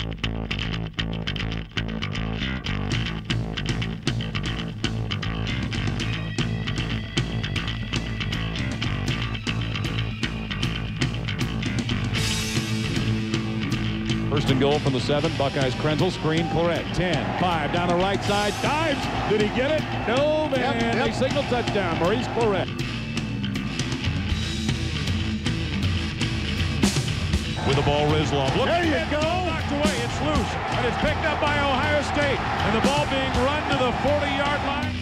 First and goal from the 7. Buckeyes. Tressel screen. Clarett 10, 5 down the right side. Dives. Did he get it? No, man. They signal touchdown. Maurice Clarett. With the ball, Rizlov. Look, there you go. Knocked away. It's loose, and it's picked up by Ohio State. And the ball being run to the 40-yard line.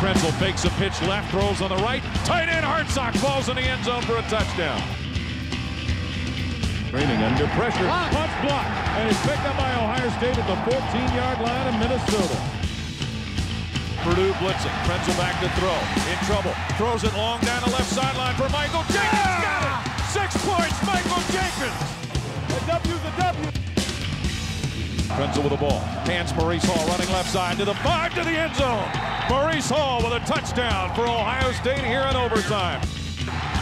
Tressel fakes a pitch left, throws on the right. Tight end Hartsock falls in the end zone for a touchdown. Training under pressure. Punch block. And it's picked up by Ohio State at the 14-yard line of Minnesota. Purdue blitzing. Tressel back to throw. In trouble. Throws it long down the left sideline for Michael Jenkins. Got it. 6 points, Michael Jenkins. A W's a W. Tressel with the ball. Hands Maurice Hall running left side to the 5 to the end zone. Maurice Hall with a touchdown for Ohio State here in overtime.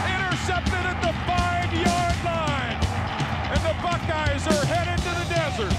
Intercepted at the 5-yard line. And the Buckeyes are headed to the desert.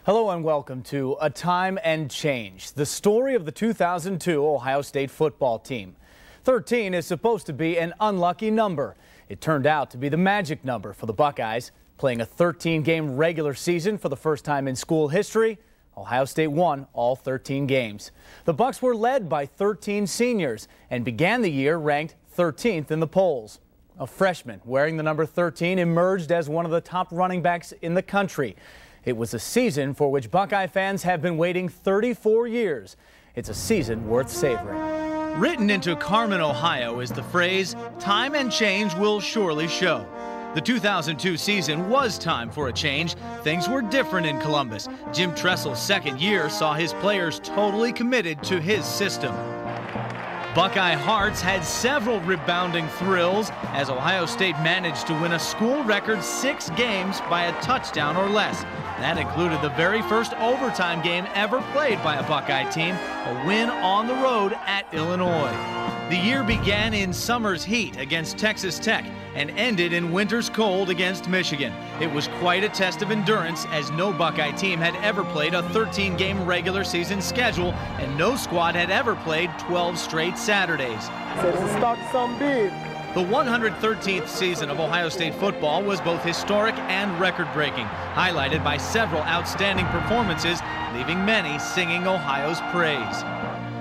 Hello and welcome to A Time and Change, the story of the 2002 Ohio State football team. 13 is supposed to be an unlucky number. It turned out to be the magic number for the Buckeyes. Playing a 13-game regular season for the first time in school history, Ohio State won all 13 games. The Bucs were led by 13 seniors and began the year ranked 13th in the polls. A freshman wearing the number 13 emerged as one of the top running backs in the country. It was a season for which Buckeye fans have been waiting 34 years. It's a season worth savoring. Written into Carmen, Ohio is the phrase, "Time and change will surely show." The 2002 season was time for a change. Things were different in Columbus. Jim Tressel's second year saw his players totally committed to his system. Buckeye hearts had several rebounding thrills as Ohio State managed to win a school record 6 games by a touchdown or less. That included the very first overtime game ever played by a Buckeye team, a win on the road at Illinois. The year began in summer's heat against Texas Tech and ended in winter's cold against Michigan. It was quite a test of endurance as no Buckeye team had ever played a 13-game regular season schedule and no squad had ever played 12 straight Saturdays. So to start something big. The 113th season of Ohio State football was both historic and record-breaking, highlighted by several outstanding performances, leaving many singing Ohio's praise.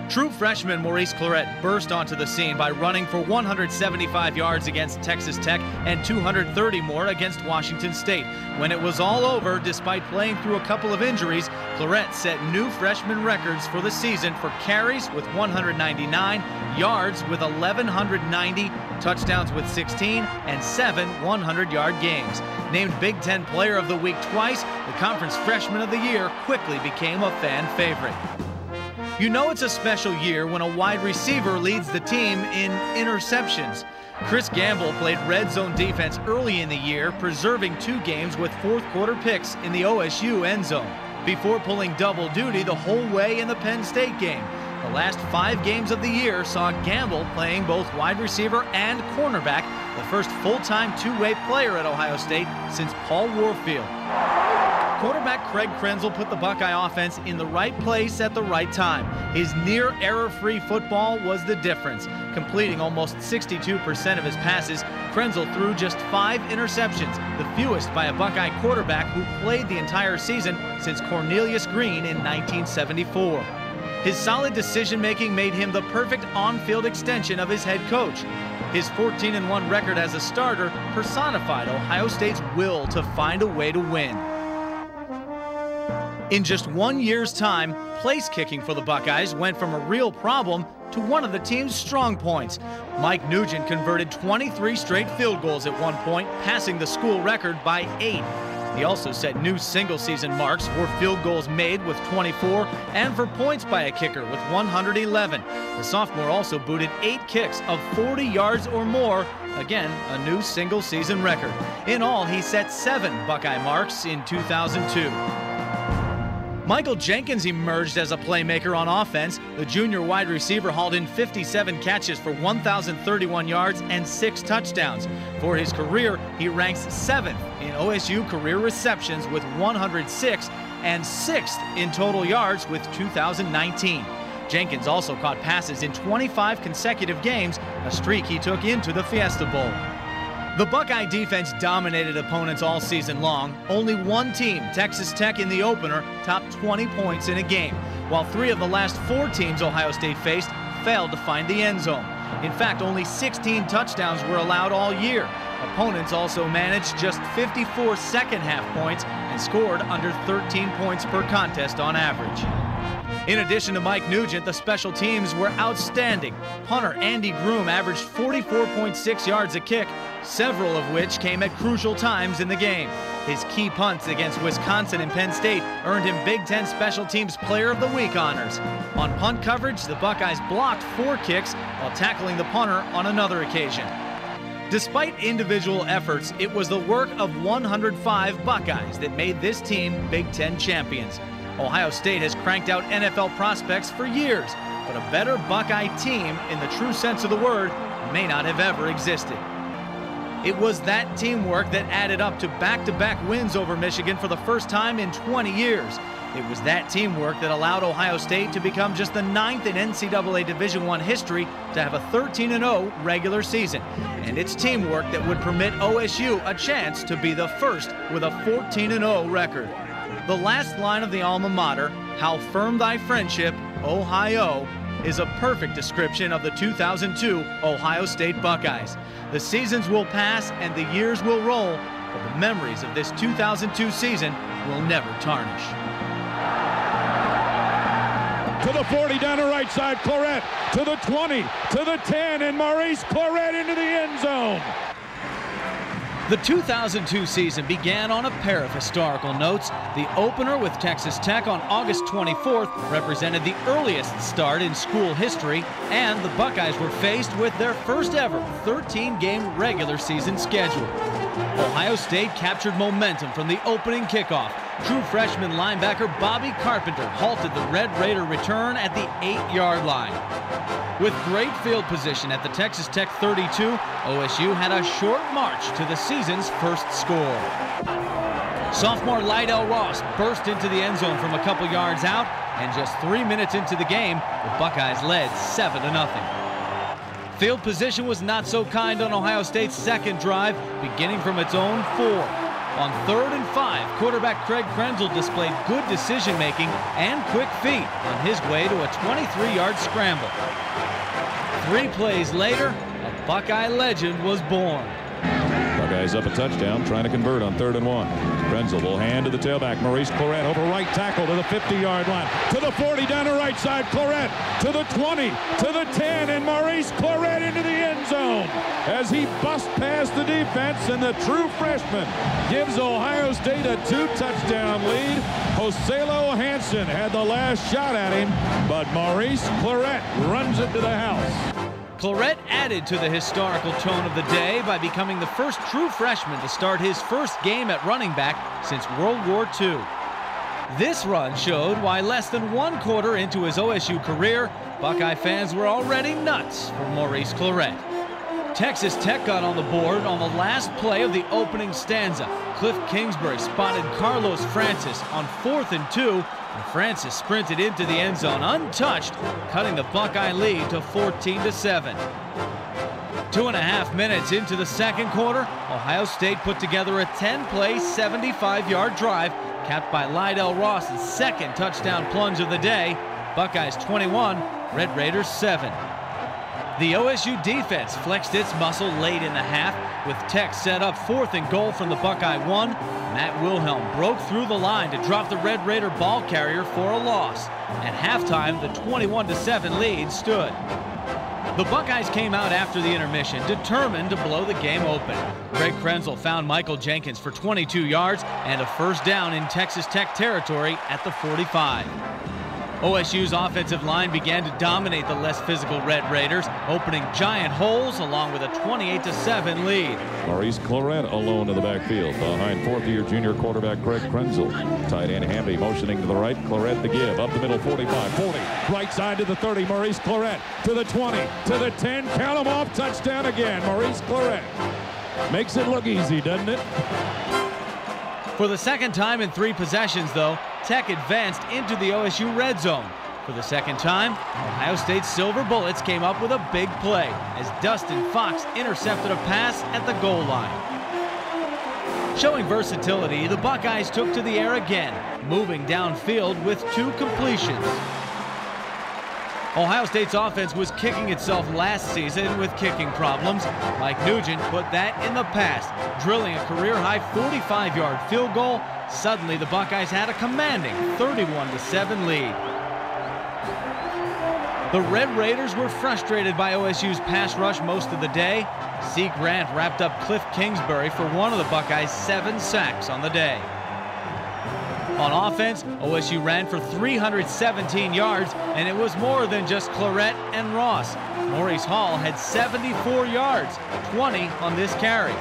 True freshman Maurice Clarett burst onto the scene by running for 175 yards against Texas Tech and 230 more against Washington State. When it was all over, despite playing through a couple of injuries, Clarett set new freshman records for the season for carries with 199, yards with 1,190, touchdowns with 16, and 7 100-yard games. Named Big Ten Player of the Week twice, the Conference Freshman of the Year quickly became a fan favorite. You know it's a special year when a wide receiver leads the team in interceptions. Chris Gamble played red zone defense early in the year, preserving 2 games with fourth-quarter picks in the OSU end zone, before pulling double duty the whole way in the Penn State game. The last 5 games of the year saw Gamble playing both wide receiver and cornerback, the first full-time two-way player at Ohio State since Paul Warfield. Quarterback Craig Krenzel put the Buckeye offense in the right place at the right time. His near error-free football was the difference. Completing almost 62% of his passes, Krenzel threw just 5 interceptions, the fewest by a Buckeye quarterback who played the entire season since Cornelius Green in 1974. His solid decision-making made him the perfect on-field extension of his head coach. His 14-1 record as a starter personified Ohio State's will to find a way to win. In just 1 year's time, place kicking for the Buckeyes went from a real problem to one of the team's strong points. Mike Nugent converted 23 straight field goals at one point, passing the school record by 8. He also set new single-season marks for field goals made with 24 and for points by a kicker with 111. The sophomore also booted 8 kicks of 40 yards or more, again, a new single-season record. In all, he set 7 Buckeye marks in 2002. Michael Jenkins emerged as a playmaker on offense. The junior wide receiver hauled in 57 catches for 1,031 yards and 6 touchdowns. For his career, he ranks 7th in OSU career receptions with 106 and 6th in total yards with 2,019. Jenkins also caught passes in 25 consecutive games, a streak he took into the Fiesta Bowl. The Buckeye defense dominated opponents all season long. Only one team, Texas Tech in the opener, topped 20 points in a game, while 3 of the last 4 teams Ohio State faced failed to find the end zone. In fact, only 16 touchdowns were allowed all year. Opponents also managed just 54 second-half points and scored under 13 points per contest on average. In addition to Mike Nugent, the special teams were outstanding. Punter Andy Groom averaged 44.6 yards a kick, several of which came at crucial times in the game. His key punts against Wisconsin and Penn State earned him Big Ten Special Teams Player of the Week honors. On punt coverage, the Buckeyes blocked 4 kicks while tackling the punter on another occasion. Despite individual efforts, it was the work of 105 Buckeyes that made this team Big Ten champions. Ohio State has cranked out NFL prospects for years, but a better Buckeye team, in the true sense of the word, may not have ever existed. It was that teamwork that added up to back-to-back wins over Michigan for the first time in 20 years. It was that teamwork that allowed Ohio State to become just the 9th in NCAA Division I history to have a 13-0 regular season. And it's teamwork that would permit OSU a chance to be the first with a 14-0 record. The last line of the alma mater, "How firm thy friendship, Ohio," is a perfect description of the 2002 Ohio State Buckeyes. The seasons will pass and the years will roll, but the memories of this 2002 season will never tarnish. To the 40, down the right side, Clarett. To the 20, to the 10, and Maurice Clarett into the end zone. The 2002 season began on a pair of historical notes. The opener with Texas Tech on August 24th represented the earliest start in school history, and the Buckeyes were faced with their first ever 13-game regular season schedule. Ohio State captured momentum from the opening kickoff. True freshman linebacker Bobby Carpenter halted the Red Raider return at the 8-yard line. With great field position at the Texas Tech 32, OSU had a short march to the season's first score. Sophomore Lydell Ross burst into the end zone from a couple yards out, and just 3 minutes into the game, the Buckeyes led 7-0. Field position was not so kind on Ohio State's second drive, beginning from its own 4. On 3rd and 5, quarterback Craig Krenzel displayed good decision-making and quick feet on his way to a 23-yard scramble. 3 plays later, a Buckeye legend was born. Buckeyes up a touchdown, trying to convert on 3rd and 1. Krenzel will hand to the tailback, Maurice Clarett, over right tackle to the 50-yard line. To the 40, down the right side, Clarett. To the 20, to the 10, and Maurice Clarett into the end zone as he busts past the defense, and the true freshman gives Ohio State a 2-touchdown lead. Joselo Hansen had the last shot at him, but Maurice Clarett runs it to the house. Clarett added to the historical tone of the day by becoming the first true freshman to start his first game at running back since World War II. This run showed why less than 1 quarter into his OSU career, Buckeye fans were already nuts for Maurice Clarett. Texas Tech got on the board on the last play of the opening stanza. Cliff Kingsbury spotted Carlos Francis on 4th and 2, and Francis sprinted into the end zone untouched, cutting the Buckeye lead to 14-7. 2.5 minutes into the second quarter, Ohio State put together a 10-play, 75-yard drive, capped by Lydell Ross's second touchdown plunge of the day. Buckeyes 21, Red Raiders 7. The OSU defense flexed its muscle late in the half, with Tech set up 4th and goal from the Buckeye 1. Matt Wilhelm broke through the line to drop the Red Raider ball carrier for a loss. At halftime, the 21-7 lead stood. The Buckeyes came out after the intermission, determined to blow the game open. Craig Krenzel found Michael Jenkins for 22 yards and a first down in Texas Tech territory at the 45. OSU's offensive line began to dominate the less physical Red Raiders, opening giant holes along with a 28-7 lead. Maurice Clarett alone in the backfield behind fourth-year junior quarterback Craig Krenzel. Tight end Hamby motioning to the right. Clarett the give. Up the middle, 45, 40. Right side to the 30. Maurice Clarett to the 20, to the 10. Count them off. Touchdown again. Maurice Clarett. Makes it look easy, doesn't it? For the second time in 3 possessions, though, Tech advanced into the OSU red zone. For the second time, Ohio State's Silver Bullets came up with a big play as Dustin Fox intercepted a pass at the goal line. Showing versatility, the Buckeyes took to the air again, moving downfield with 2 completions. Ohio State's offense was kicking itself last season with kicking problems. Mike Nugent put that in the past, drilling a career-high 45-yard field goal. Suddenly, the Buckeyes had a commanding 31-7 lead. The Red Raiders were frustrated by OSU's pass rush most of the day. C. Grant wrapped up Cliff Kingsbury for one of the Buckeyes' 7 sacks on the day. On offense, OSU ran for 317 yards, and it was more than just Clarett and Ross. Maurice Hall had 74 yards, 20 on this carry.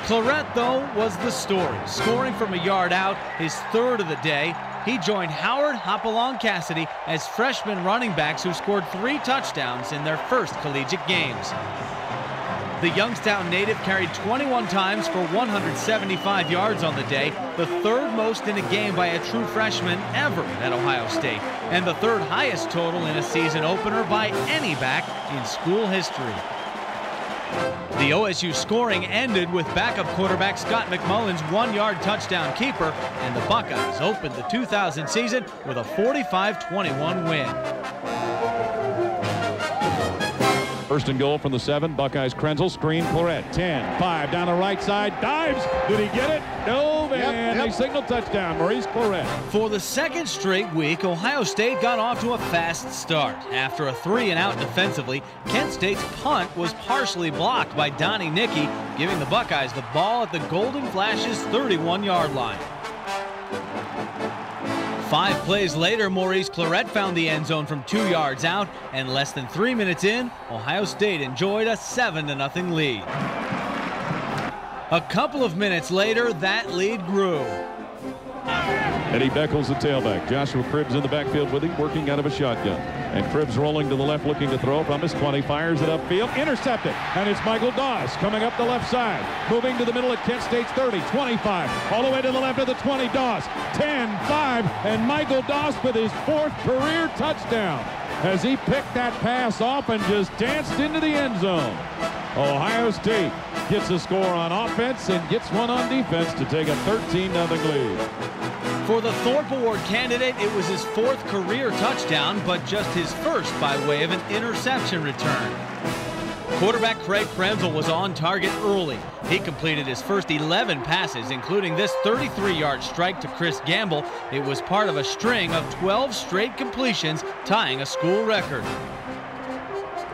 Clarett, though, was the story, scoring from a yard out, his 3rd of the day. He joined Howard Hopalong Cassidy as freshman running backs who scored 3 touchdowns in their first collegiate games. The Youngstown native carried 21 times for 175 yards on the day, the 3rd most in a game by a true freshman ever at Ohio State, and the 3rd highest total in a season opener by any back in school history. The OSU scoring ended with backup quarterback Scott McMullen's 1-yard touchdown keeper, and the Buckeyes opened the 2000 season with a 45-21 win. First and goal from the 7. Buckeyes Krenzel, screen Clarett. 10, 5 down the right side. Dives. Did he get it? No, man. They signal touchdown. Maurice Clarett. For the 2nd straight week, Ohio State got off to a fast start. After a 3-and-out defensively, Kent State's punt was partially blocked by Donnie Nicky, giving the Buckeyes the ball at the Golden Flash's 31-yard line. 5 plays later, Maurice Clarett found the end zone from 2 yards out, and less than 3 minutes in, Ohio State enjoyed a 7-0 lead. A couple of minutes later, that lead grew. Eddie Beckles, the tailback. Joshua Cribbs in the backfield with him, working out of a shotgun. And Cribbs rolling to the left, looking to throw from his 20, fires it upfield, intercepted. And it's Michael Doss coming up the left side, moving to the middle at Kent State's 30, 25, all the way to the left of the 20. Doss, 10, 5, and Michael Doss with his 4th career touchdown as he picked that pass off and just danced into the end zone. Ohio State gets a score on offense and gets one on defense to take a 13-0 lead. For the Thorpe Award candidate, it was his 4th career touchdown, but just his 1st by way of an interception return. Quarterback Craig Krenzel was on target early. He completed his first 11 passes, including this 33-yard strike to Chris Gamble. It was part of a string of 12 straight completions, tying a school record.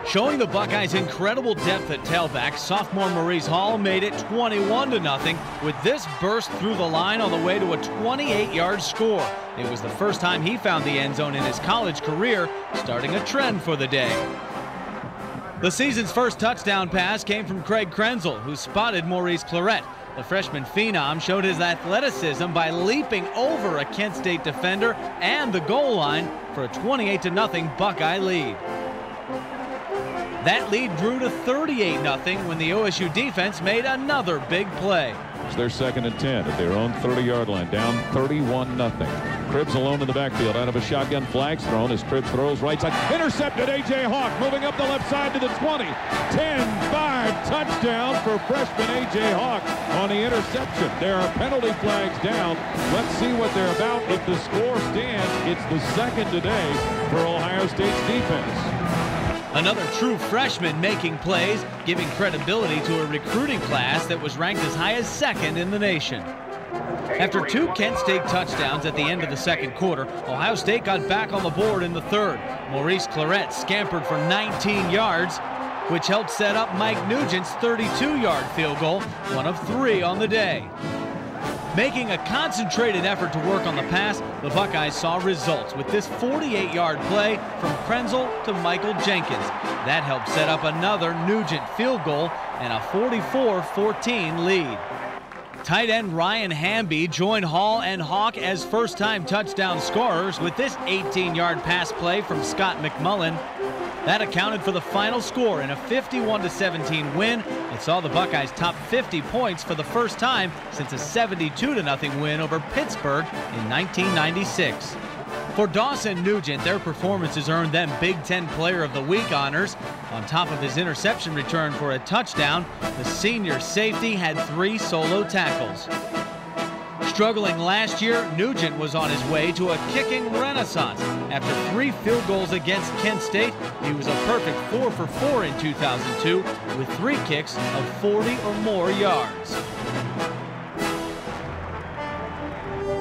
Showing the Buckeyes incredible depth at tailback, sophomore Maurice Hall made it 21-0 with this burst through the line on the way to a 28-yard score. It was the first time he found the end zone in his college career, starting a trend for the day. The season's first touchdown pass came from Craig Krenzel, who spotted Maurice Clarett. The freshman phenom showed his athleticism by leaping over a Kent State defender and the goal line for a 28-0 Buckeye lead. That lead grew to 38-0 when the OSU defense made another big play. It's their 2nd and 10 at their own 30-yard line, down 31-0. Cribbs alone in the backfield, out of a shotgun, flags thrown as Cribbs throws right side. Intercepted, A.J. Hawk moving up the left side to the 20. 10-5 touchdown for freshman A.J. Hawk on the interception. There are penalty flags down. Let's see what they're about. If the score stands, it's the 2nd today for Ohio State's defense. Another true freshman making plays, giving credibility to a recruiting class that was ranked as high as 2nd in the nation. After 2 Kent State touchdowns at the end of the 2nd quarter, Ohio State got back on the board in the 3rd. Maurice Clarett scampered for 19 yards, which helped set up Mike Nugent's 32-yard field goal, one of 3 on the day. Making a concentrated effort to work on the pass, the Buckeyes saw results with this 48-yard play from Tressel to Michael Jenkins. That helped set up another Nugent field goal and a 44-14 lead. Tight end Ryan Hamby joined Hall and Hawk as first-time touchdown scorers with this 18-yard pass play from Scott McMullen. That accounted for the final score in a 51-17 win. It saw the Buckeyes top 50 points for the first time since a 72-0 win over Pittsburgh in 1996. For Dawson Nugent, their performances earned them Big Ten Player of the Week honors. On top of his interception return for a touchdown, the senior safety had 3 solo tackles. Struggling last year, Nugent was on his way to a kicking renaissance. After 3 field goals against Kent State, he was a perfect 4 for 4 in 2002 with 3 kicks of 40 or more yards.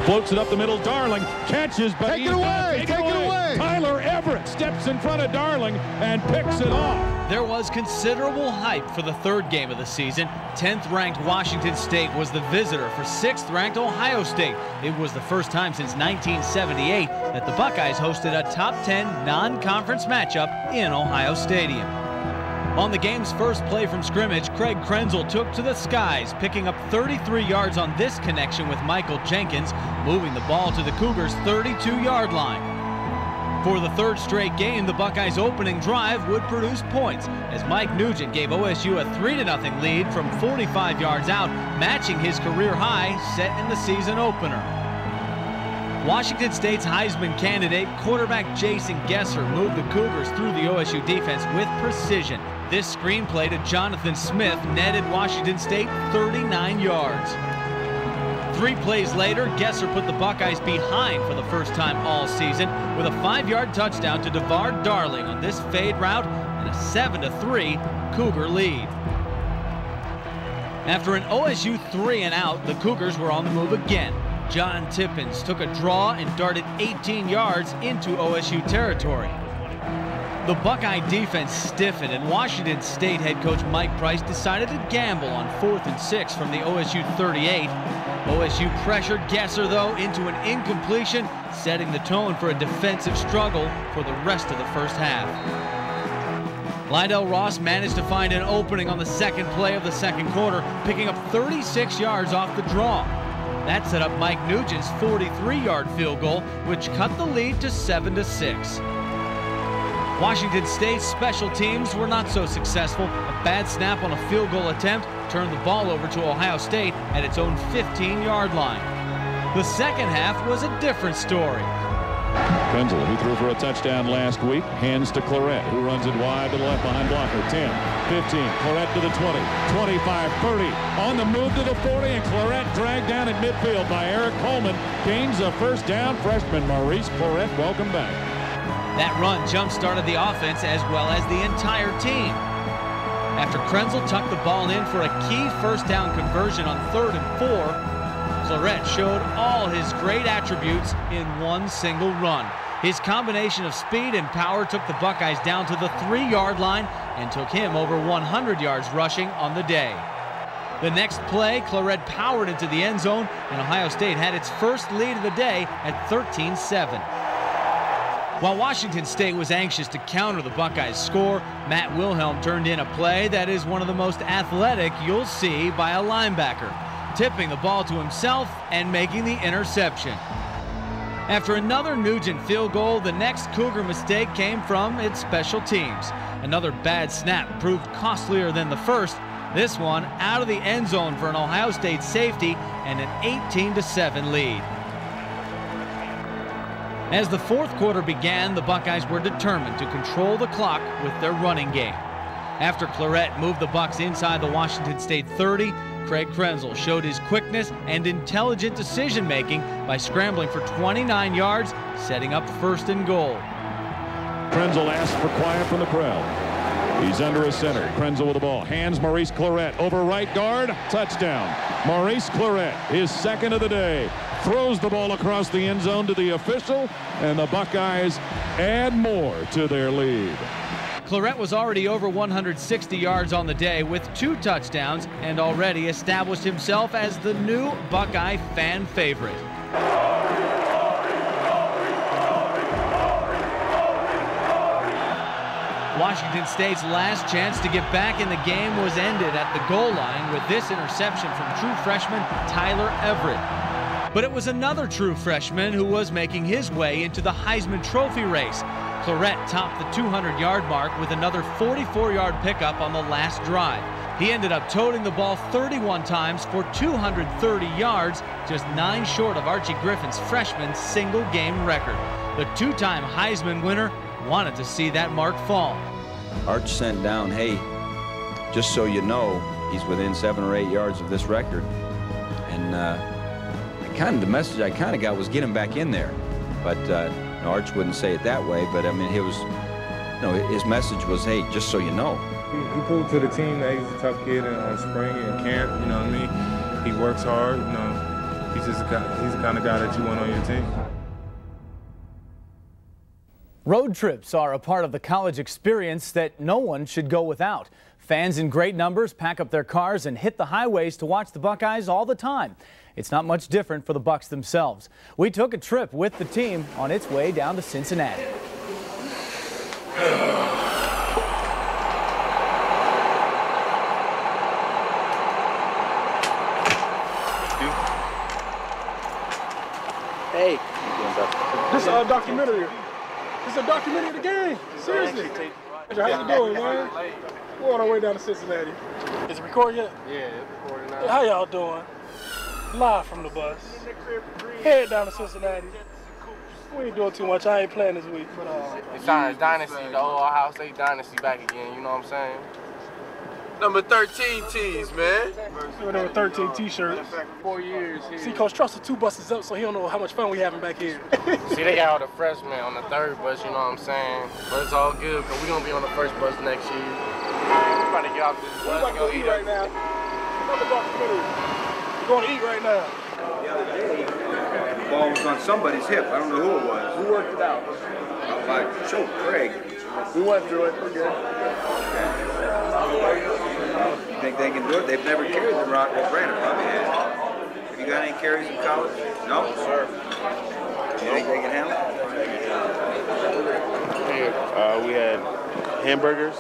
Floats it up the middle. Darling catches, but Take it away! Tyler Everett steps in front of Darling and picks it off. There was considerable hype for the third game of the season. 10th-ranked Washington State was the visitor for 6th-ranked Ohio State. It was the first time since 1978 that the Buckeyes hosted a top 10 non-conference matchup in Ohio Stadium. On the game's first play from scrimmage, Craig Tressel took to the skies, picking up 33 yards on this connection with Michael Jenkins, moving the ball to the Cougars' 32-yard line. For the third straight game, the Buckeyes' opening drive would produce points, as Mike Nugent gave OSU a 3-0 lead from 45 yards out, matching his career high set in the season opener. Washington State's Heisman candidate, quarterback Jason Gesser, moved the Cougars through the OSU defense with precision. This screenplay to Jonathan Smith netted Washington State 39 yards. 3 plays later, Gesser put the Buckeyes behind for the first time all season with a 5-yard touchdown to DeVar Darling on this fade route and a 7-3 Cougar lead. After an OSU 3-and-out, the Cougars were on the move again. John Tippins took a draw and darted 18 yards into OSU territory. The Buckeye defense stiffened, and Washington State head coach Mike Price decided to gamble on 4th and 6 from the OSU 38. OSU pressured Gesser, though, into an incompletion, setting the tone for a defensive struggle for the rest of the first half. Lydell Ross managed to find an opening on the second play of the second quarter, picking up 36 yards off the draw. That set up Mike Nugent's 43-yard field goal, which cut the lead to 7-6. Washington State's special teams were not so successful. A bad snap on a field goal attempt turned the ball over to Ohio State at its own 15-yard line. The second half was a different story. Tressel, who threw for a touchdown last week, hands to Clarett, who runs it wide to the left behind blocker. 10, 15, Clarett to the 20, 25, 30, on the move to the 40, and Clarett dragged down at midfield by Eric Coleman. Gains a first down. Freshman Maurice Clarett, welcome back. That run jump-started the offense as well as the entire team. After Tressel tucked the ball in for a key first down conversion on 3rd and 4, Clarett showed all his great attributes in one single run. His combination of speed and power took the Buckeyes down to the 3-yard line and took him over 100 yards rushing on the day. The next play, Clarett powered into the end zone, and Ohio State had its first lead of the day at 13-7. While Washington State was anxious to counter the Buckeyes' score, Matt Wilhelm turned in a play that is one of the most athletic you'll see by a linebacker, tipping the ball to himself and making the interception. After another Nugent field goal, the next Cougar mistake came from its special teams. Another bad snap proved costlier than the first, this one out of the end zone for an Ohio State safety and an 18-7 lead. As the fourth quarter began, the Buckeyes were determined to control the clock with their running game. After Clarett moved the Bucs inside the Washington State 30, Craig Tressel showed his quickness and intelligent decision-making by scrambling for 29 yards, setting up 1st and goal. Tressel asks for quiet from the crowd. He's under his center. Tressel with the ball. Hands Maurice Clarett over right guard. Touchdown. Maurice Clarett, his second of the day. Throws the ball across the end zone to the official, and the Buckeyes add more to their lead. Clarett was already over 160 yards on the day with 2 touchdowns and already established himself as the new Buckeye fan favorite. Washington State's last chance to get back in the game was ended at the goal line with this interception from true freshman Tyler Everett. But it was another true freshman who was making his way into the Heisman Trophy race. Clarett topped the 200-yard mark with another 44-yard pickup on the last drive. He ended up toting the ball 31 times for 230 yards, just 9 short of Archie Griffin's freshman single-game record. The 2-time Heisman winner wanted to see that mark fall. Arch sent down, hey, just so you know, he's within 7 or 8 yards of this record. And the message I kind of got was get him back in there. But Arch wouldn't say it that way, but I mean, his message was, hey, just so you know. He proved to the team that he's a tough kid on spring and camp, you know what I mean? He works hard, you know, he's the kind of guy that you want on your team. Road trips are a part of the college experience that no one should go without. Fans in great numbers pack up their cars and hit the highways to watch the Buckeyes all the time. It's not much different for the Bucks themselves. We took a trip with the team on its way down to Cincinnati. Hey, this is a documentary. This is a documentary of the game. Seriously. How you doing, man? We're on our way down to Cincinnati. Is it recording yet? Yeah, it's recording now. How y'all doing? Live from the bus. Head down to Cincinnati. We ain't doing too much. I ain't playing this week, but It's our dynasty, the old Ohio State dynasty back again, you know what I'm saying? Number 13 tees, man. number 13 t-shirts. 4 years here. See, Coach Tressel 2 buses up, so he don't know how much fun we having back here. See, they got all the freshmen on the 3rd bus, you know what I'm saying? But it's all good, because we're going to be on the 1st bus next year. We're trying to get off this bus. We're about to eat right now. Another documentary. We're going to eat right now. The other day, the ball was on somebody's hip. I don't know who it was. Who worked it out? By Joe Craig. We went through it. We're good. You think they can do it? They've never carried the rock that Brandon probably has. Have you got any carries in college? No? Sir. You think they can handle it? We had hamburgers,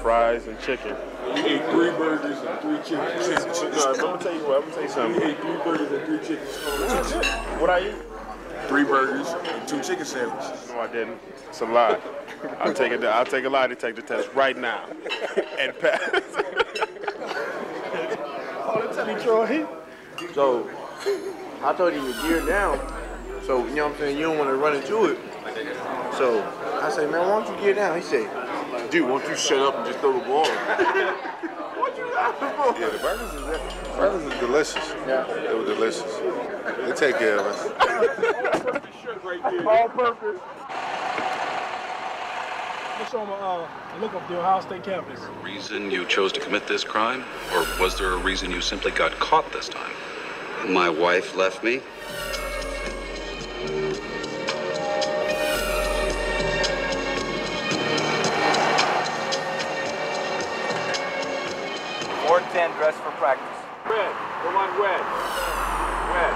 fries, and chicken. We ate 3 burgers and 3 chicken sandwiches. I'm gonna tell you something. We ate 3 burgers and 3 chicken sandwiches. What are you? 3 burgers and 2 chicken sandwiches. No, I didn't. It's a lie. I'll take a lie to take the test right now and pass. Tell me, Troy. So I told him to gear down. So, you know what I'm saying, you don't want to run into it. So I say, man, why don't you gear down? He said, dude, why don't you shut up and just throw the ball? What you laughing for? Yeah, the burgers is delicious. Yeah. They were delicious. They take care of us. All purpose. Let's show them a look up the Ohio State campus. Was there a reason you chose to commit this crime? Or was there a reason you simply got caught this time? My wife left me. Or 10 dress for practice. Red. Come on, red. Red.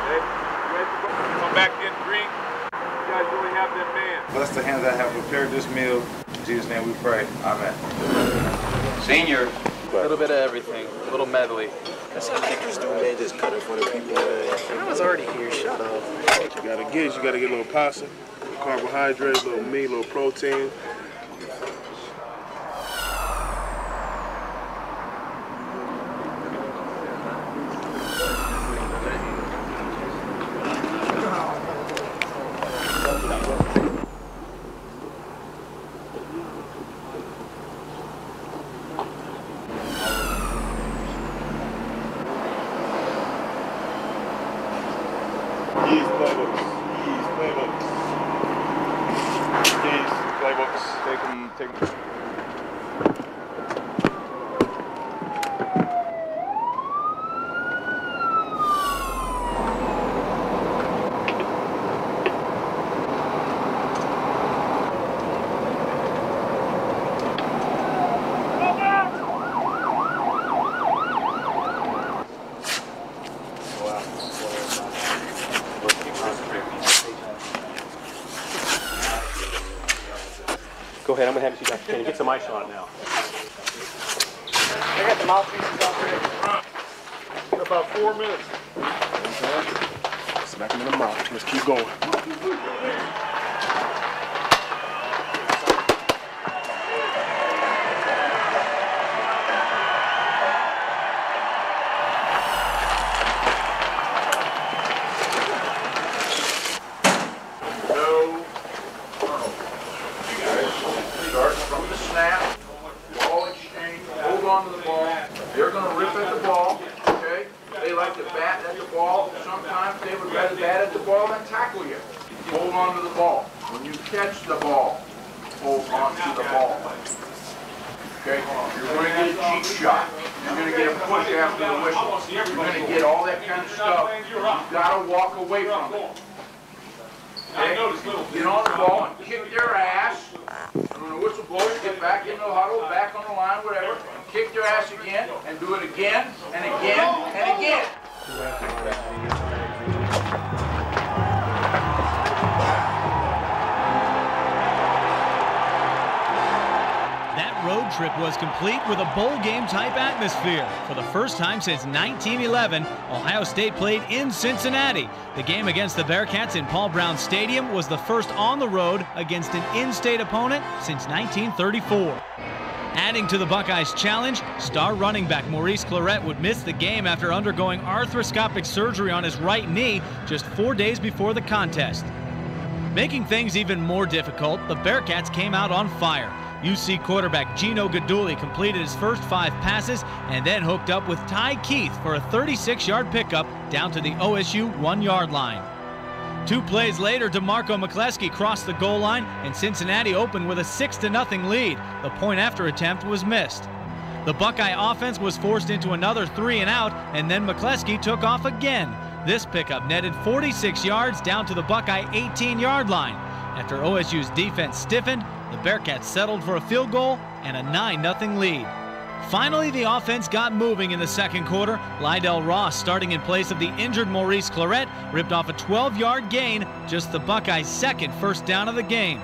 Okay. Red. Come back in green. You guys really have that man. Bless the hands that have prepared this meal. In Jesus' name we pray. Amen. Seniors. A little bit of everything. A little medley. That's how kickers do, man. Just cut in front of people. I was already here. Shut up. You gotta get a little pasta, carbohydrates, a little meat, a little protein. Go ahead, I'm going to have you see Dr. Kenny. Get some ice on it now. I got the mouthpieces already. In about 4 minutes. Smack him in the mouth. Let's keep going. Start from the snap, ball exchange, hold on to the ball. They're going to rip at the ball, okay? They like to bat at the ball. Sometimes they would rather bat at the ball than tackle you. Hold on to the ball. When you catch the ball, hold on to the ball. Okay? You're going to get a cheap shot. You're going to get a push after the whistle. You're going to get all that kind of stuff. You've got to walk away from it. Okay? Get on the ball and kick their ass. And when the whistle blows, get back in the huddle, back on the line, whatever. Kick their ass again, and do it again, and again, and again. That road trip was complete with a bowl game type atmosphere. For the first time since 1911, Ohio State played in Cincinnati. The game against the Bearcats in Paul Brown Stadium was the first on the road against an in-state opponent since 1934. Adding to the Buckeyes' challenge, star running back Maurice Clarett would miss the game after undergoing arthroscopic surgery on his right knee just 4 days before the contest. Making things even more difficult, the Bearcats came out on fire. UC quarterback Gino Guidugli completed his first 5 passes and then hooked up with Ty Keith for a 36-yard pickup down to the OSU 1-yard line. 2 plays later, DeMarco McCleskey crossed the goal line and Cincinnati opened with a 6-0 lead. The point-after attempt was missed. The Buckeye offense was forced into another 3-and-out, and then McCleskey took off again. This pickup netted 46 yards down to the Buckeye 18-yard line. After OSU's defense stiffened, the Bearcats settled for a field goal and a 9-0 lead. Finally, the offense got moving in the second quarter. Lydell Ross, starting in place of the injured Maurice Clarett, ripped off a 12-yard gain, just the Buckeyes' second first down of the game.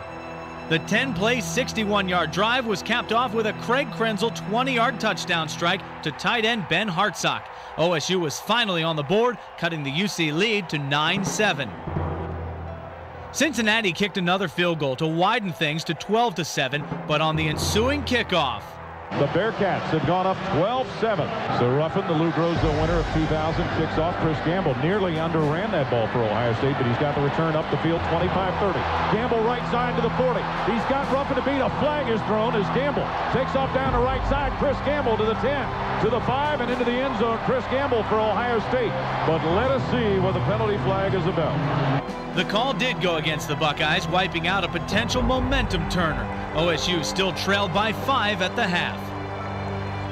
The 10-play, 61-yard drive was capped off with a Craig Krenzel 20-yard touchdown strike to tight end Ben Hartsock. OSU was finally on the board, cutting the UC lead to 9-7. Cincinnati kicked another field goal to widen things to 12-7, but on the ensuing kickoff, The Bearcats have gone up 12-7. So Ruffin, the Lou Groza winner of 2000, kicks off. Chris Gamble nearly underran that ball for Ohio State, but he's got the return up the field, 25-30. Gamble right side to the 40. He's got Ruffin to beat. A flag is thrown as Gamble takes off down the right side. Chris Gamble to the 10, to the 5, and into the end zone. Chris Gamble for Ohio State. But let us see what the penalty flag is about. The call did go against the Buckeyes, wiping out a potential momentum turner. OSU still trailed by 5 at the half.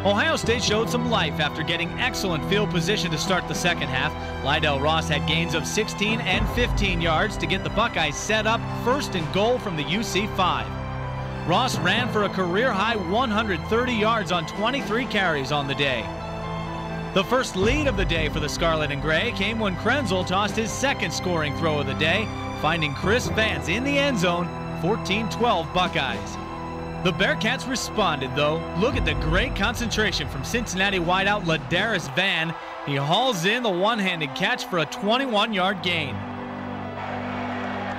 Ohio State showed some life after getting excellent field position to start the second half. Lydell Ross had gains of 16 and 15 yards to get the Buckeyes set up first and goal from the UC 5. Ross ran for a career-high 130 yards on 23 carries on the day. The first lead of the day for the Scarlet and Gray came when Krenzel tossed his second scoring throw of the day, finding Chris Vance in the end zone, 14-12 Buckeyes. The Bearcats responded, though. Look at the great concentration from Cincinnati wideout Ladarius Van. He hauls in the one-handed catch for a 21-yard gain.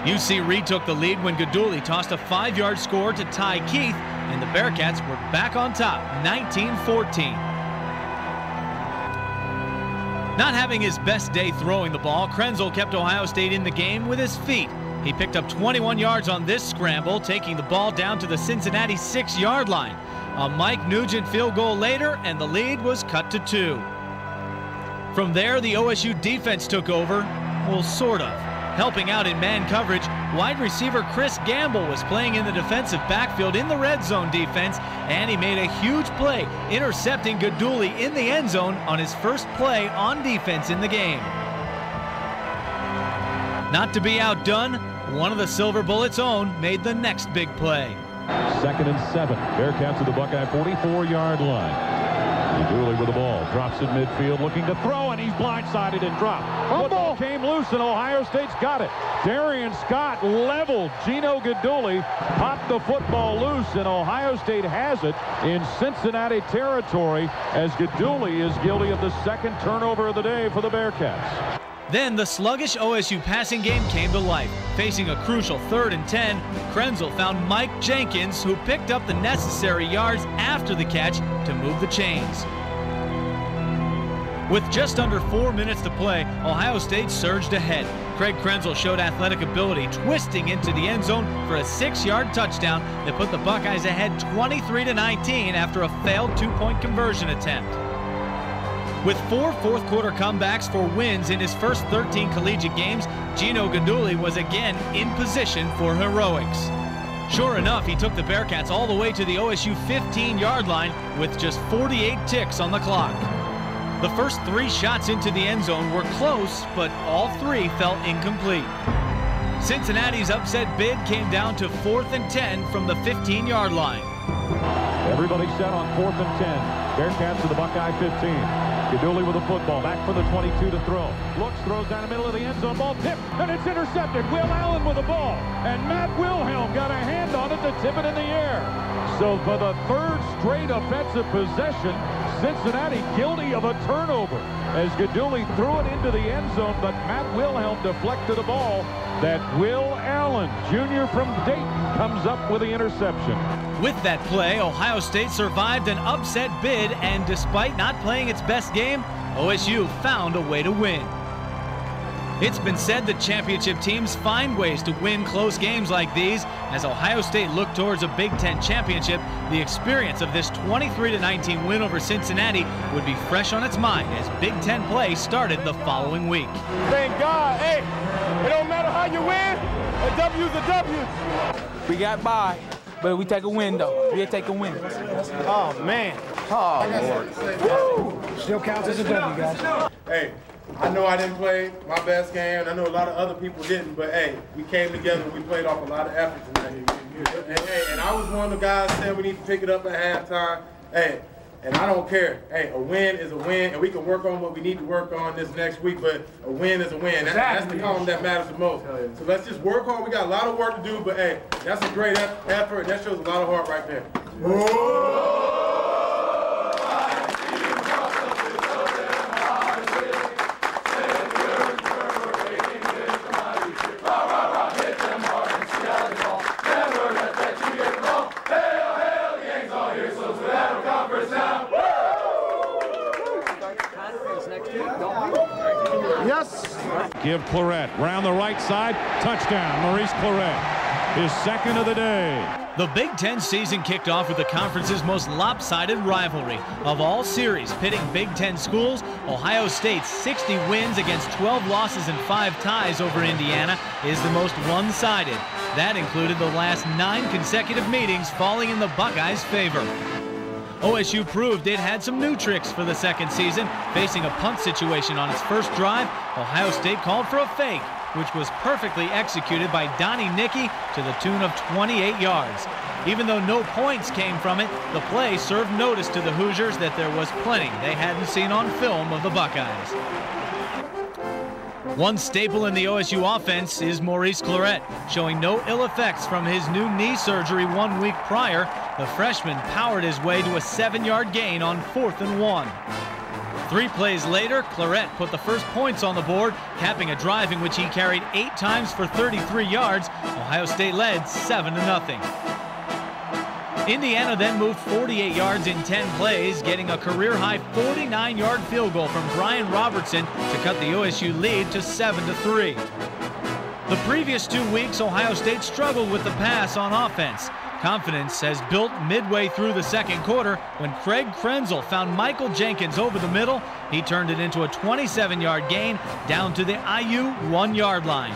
UC retook the lead when Guidugli tossed a 5-yard score to Ty Keith, and the Bearcats were back on top, 19-14. Not having his best day throwing the ball, Krenzel kept Ohio State in the game with his feet. He picked up 21 yards on this scramble, taking the ball down to the Cincinnati 6-yard line. A Mike Nugent field goal later, and the lead was cut to 2. From there, the OSU defense took over, well, sort of. Helping out in man coverage, wide receiver Chris Gamble was playing in the defensive backfield in the red zone defense, and he made a huge play, intercepting Guidugli in the end zone on his first play on defense in the game. Not to be outdone, one of the Silver Bullets' own made the next big play. 2nd and 7. Bearcats at the Buckeye 44-yard line. Dooley with the ball, drops it midfield, looking to throw, and he's blindsided and dropped. Football came loose, and Ohio State's got it. Darian Scott leveled Gino Guidugli, popped the football loose, and Ohio State has it in Cincinnati territory as Guidugli is guilty of the second turnover of the day for the Bearcats. Then the sluggish OSU passing game came to life. Facing a crucial 3rd and 10, Krenzel found Mike Jenkins, who picked up the necessary yards after the catch to move the chains. With just under 4 minutes to play, Ohio State surged ahead. Craig Krenzel showed athletic ability, twisting into the end zone for a 6-yard touchdown that put the Buckeyes ahead 23-19 after a failed 2-point conversion attempt. With 4 fourth-quarter comebacks for wins in his first 13 collegiate games, Gino Guidugli was again in position for heroics. Sure enough, he took the Bearcats all the way to the OSU 15-yard line with just 48 ticks on the clock. The first 3 shots into the end zone were close, but all 3 fell incomplete. Cincinnati's upset bid came down to 4th and 10 from the 15-yard line. Everybody set on 4th and 10. Bearcats to the Buckeye 15. Guidugli with the football, back for the 22 to throw. Looks, throws down the middle of the end zone, ball tipped, and it's intercepted. Will Allen with the ball, and Matt Wilhelm got a hand on it to tip it in the air. So for the 3rd straight offensive possession, Cincinnati guilty of a turnover as Guidugli threw it into the end zone, but Matt Wilhelm deflected the ball. That Will Allen, Jr. from Dayton, comes up with the interception. With that play, Ohio State survived an upset bid, and despite not playing its best game, OSU found a way to win. It's been said that championship teams find ways to win close games like these. As Ohio State looked towards a Big Ten championship, the experience of this 23-19 win over Cincinnati would be fresh on its mind as Big Ten play started the following week. Thank God. Hey, it don't matter how you win, a W's a W. We got by, but we take a win, though. We take a win. Oh, man. Oh, Lord. Woo! Still counts as a W, guys. Hey, I know I didn't play my best game, and I know a lot of other people didn't, but hey, we came together and we played off a lot of effort tonight. And I was one of the guys saying we need to pick it up at halftime. Hey, and I don't care. Hey, a win is a win, and we can work on what we need to work on this next week, but a win is a win. That's the column that matters the most. So let's just work hard. We got a lot of work to do, but hey, that's a great effort, and that shows a lot of heart right there. Whoa. Yes. Give Clarett round the right side. Touchdown, Maurice Clarett. His second of the day. The Big Ten season kicked off with the conference's most lopsided rivalry of all series, pitting Big Ten schools. Ohio State's 60 wins against 12 losses and 5 ties over Indiana is the most one-sided. That included the last 9 consecutive meetings falling in the Buckeyes' favor. OSU proved it had some new tricks for the second season. Facing a punt situation on its first drive, Ohio State called for a fake, which was perfectly executed by Donnie Nicky to the tune of 28 yards. Even though no points came from it, the play served notice to the Hoosiers that there was plenty they hadn't seen on film of the Buckeyes. One staple in the OSU offense is Maurice Clarett. Showing no ill effects from his new knee surgery 1 week prior, the freshman powered his way to a 7-yard gain on 4th and 1. 3 plays later, Clarett put the first points on the board, capping a drive in which he carried 8 times for 33 yards. Ohio State led 7-0. Indiana then moved 48 yards in 10 plays, getting a career-high 49-yard field goal from Brian Robertson to cut the OSU lead to 7-3. The previous 2 weeks, Ohio State struggled with the pass on offense. Confidence has built midway through the second quarter when Craig Krenzel found Michael Jenkins over the middle. He turned it into a 27-yard gain down to the IU 1-yard line.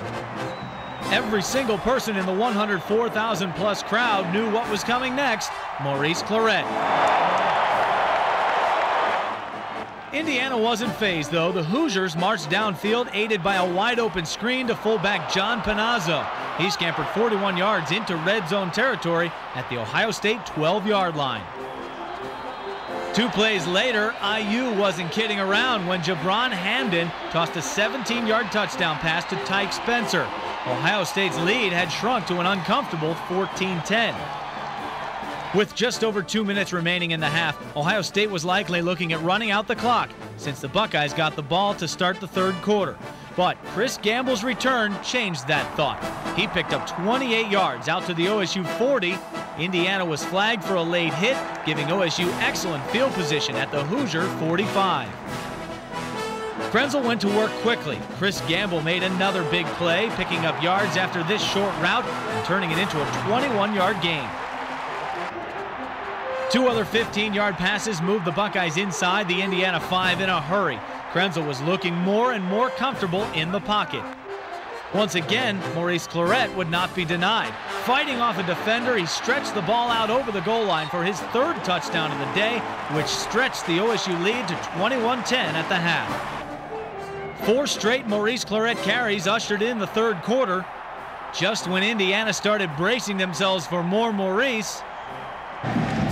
Every single person in the 104,000-plus crowd knew what was coming next: Maurice Clarett. Indiana wasn't fazed, though. The Hoosiers marched downfield, aided by a wide-open screen to fullback John Panazzo. He scampered 41 yards into red zone territory at the Ohio State 12-yard line. 2 plays later, IU wasn't kidding around when Jabron Hamden tossed a 17-yard touchdown pass to Tyke Spencer. Ohio State's lead had shrunk to an uncomfortable 14-10. With just over 2 minutes remaining in the half, Ohio State was likely looking at running out the clock since the Buckeyes got the ball to start the third quarter. But Chris Gamble's return changed that thought. He picked up 28 yards out to the OSU 40. Indiana was flagged for a late hit, giving OSU excellent field position at the Hoosier 45. Krenzel went to work quickly. Chris Gamble made another big play, picking up yards after this short route and turning it into a 21-yard gain. 2 other 15-yard passes moved the Buckeyes inside the Indiana 5 in a hurry. Krenzel was looking more and more comfortable in the pocket. Once again, Maurice Clarett would not be denied. Fighting off a defender, he stretched the ball out over the goal line for his 3rd touchdown of the day, which stretched the OSU lead to 21-10 at the half. 4 straight Maurice Clarett carries ushered in the third quarter. Just when Indiana started bracing themselves for more Maurice,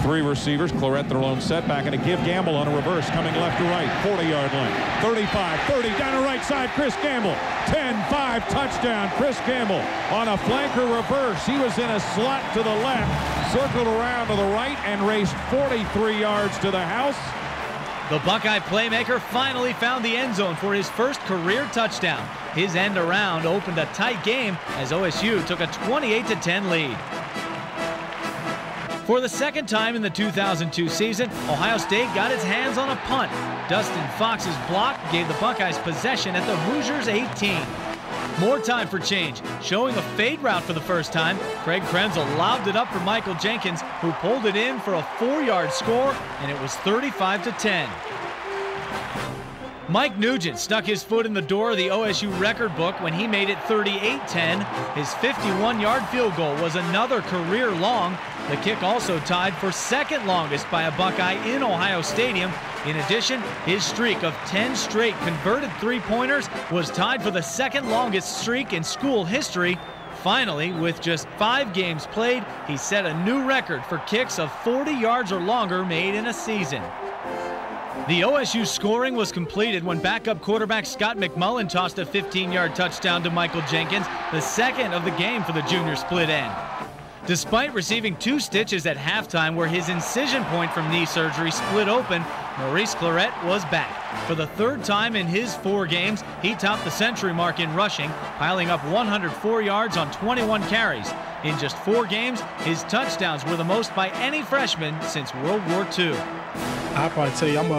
3 receivers, Clarett their lone setback, and a give Gamble on a reverse, coming left to right, 40-yard line, 35, 30, down the right side, Chris Gamble, 10-5 touchdown, Chris Gamble on a flanker reverse. He was in a slot to the left, circled around to the right, and raced 43 yards to the house. The Buckeye playmaker finally found the end zone for his first career touchdown. His end around opened a tight game as OSU took a 28-10 lead. For the second time in the 2002 season, Ohio State got its hands on a punt. Dustin Fox's block gave the Buckeyes possession at the Hoosiers' 18. More time for change. Showing a fade route for the first time, Craig Krenzel lobbed it up for Michael Jenkins, who pulled it in for a 4-yard score, and it was 35-10. Mike Nugent stuck his foot in the door of the OSU record book when he made it 38-10. His 51-yard field goal was another career long. The kick also tied for second longest by a Buckeye in Ohio Stadium. In addition, his streak of 10 straight converted 3-pointers was tied for the second longest streak in school history. Finally, with just 5 games played, he set a new record for kicks of 40 yards or longer made in a season. The OSU scoring was completed when backup quarterback Scott McMullen tossed a 15-yard touchdown to Michael Jenkins, the second of the game for the junior split end. Despite receiving 2 stitches at halftime where his incision point from knee surgery split open, Maurice Clarett was back. For the 3rd time in his 4 games, he topped the century mark in rushing, piling up 104 yards on 21 carries. In just 4 games, his touchdowns were the most by any freshman since World War II. I'll probably tell you I'm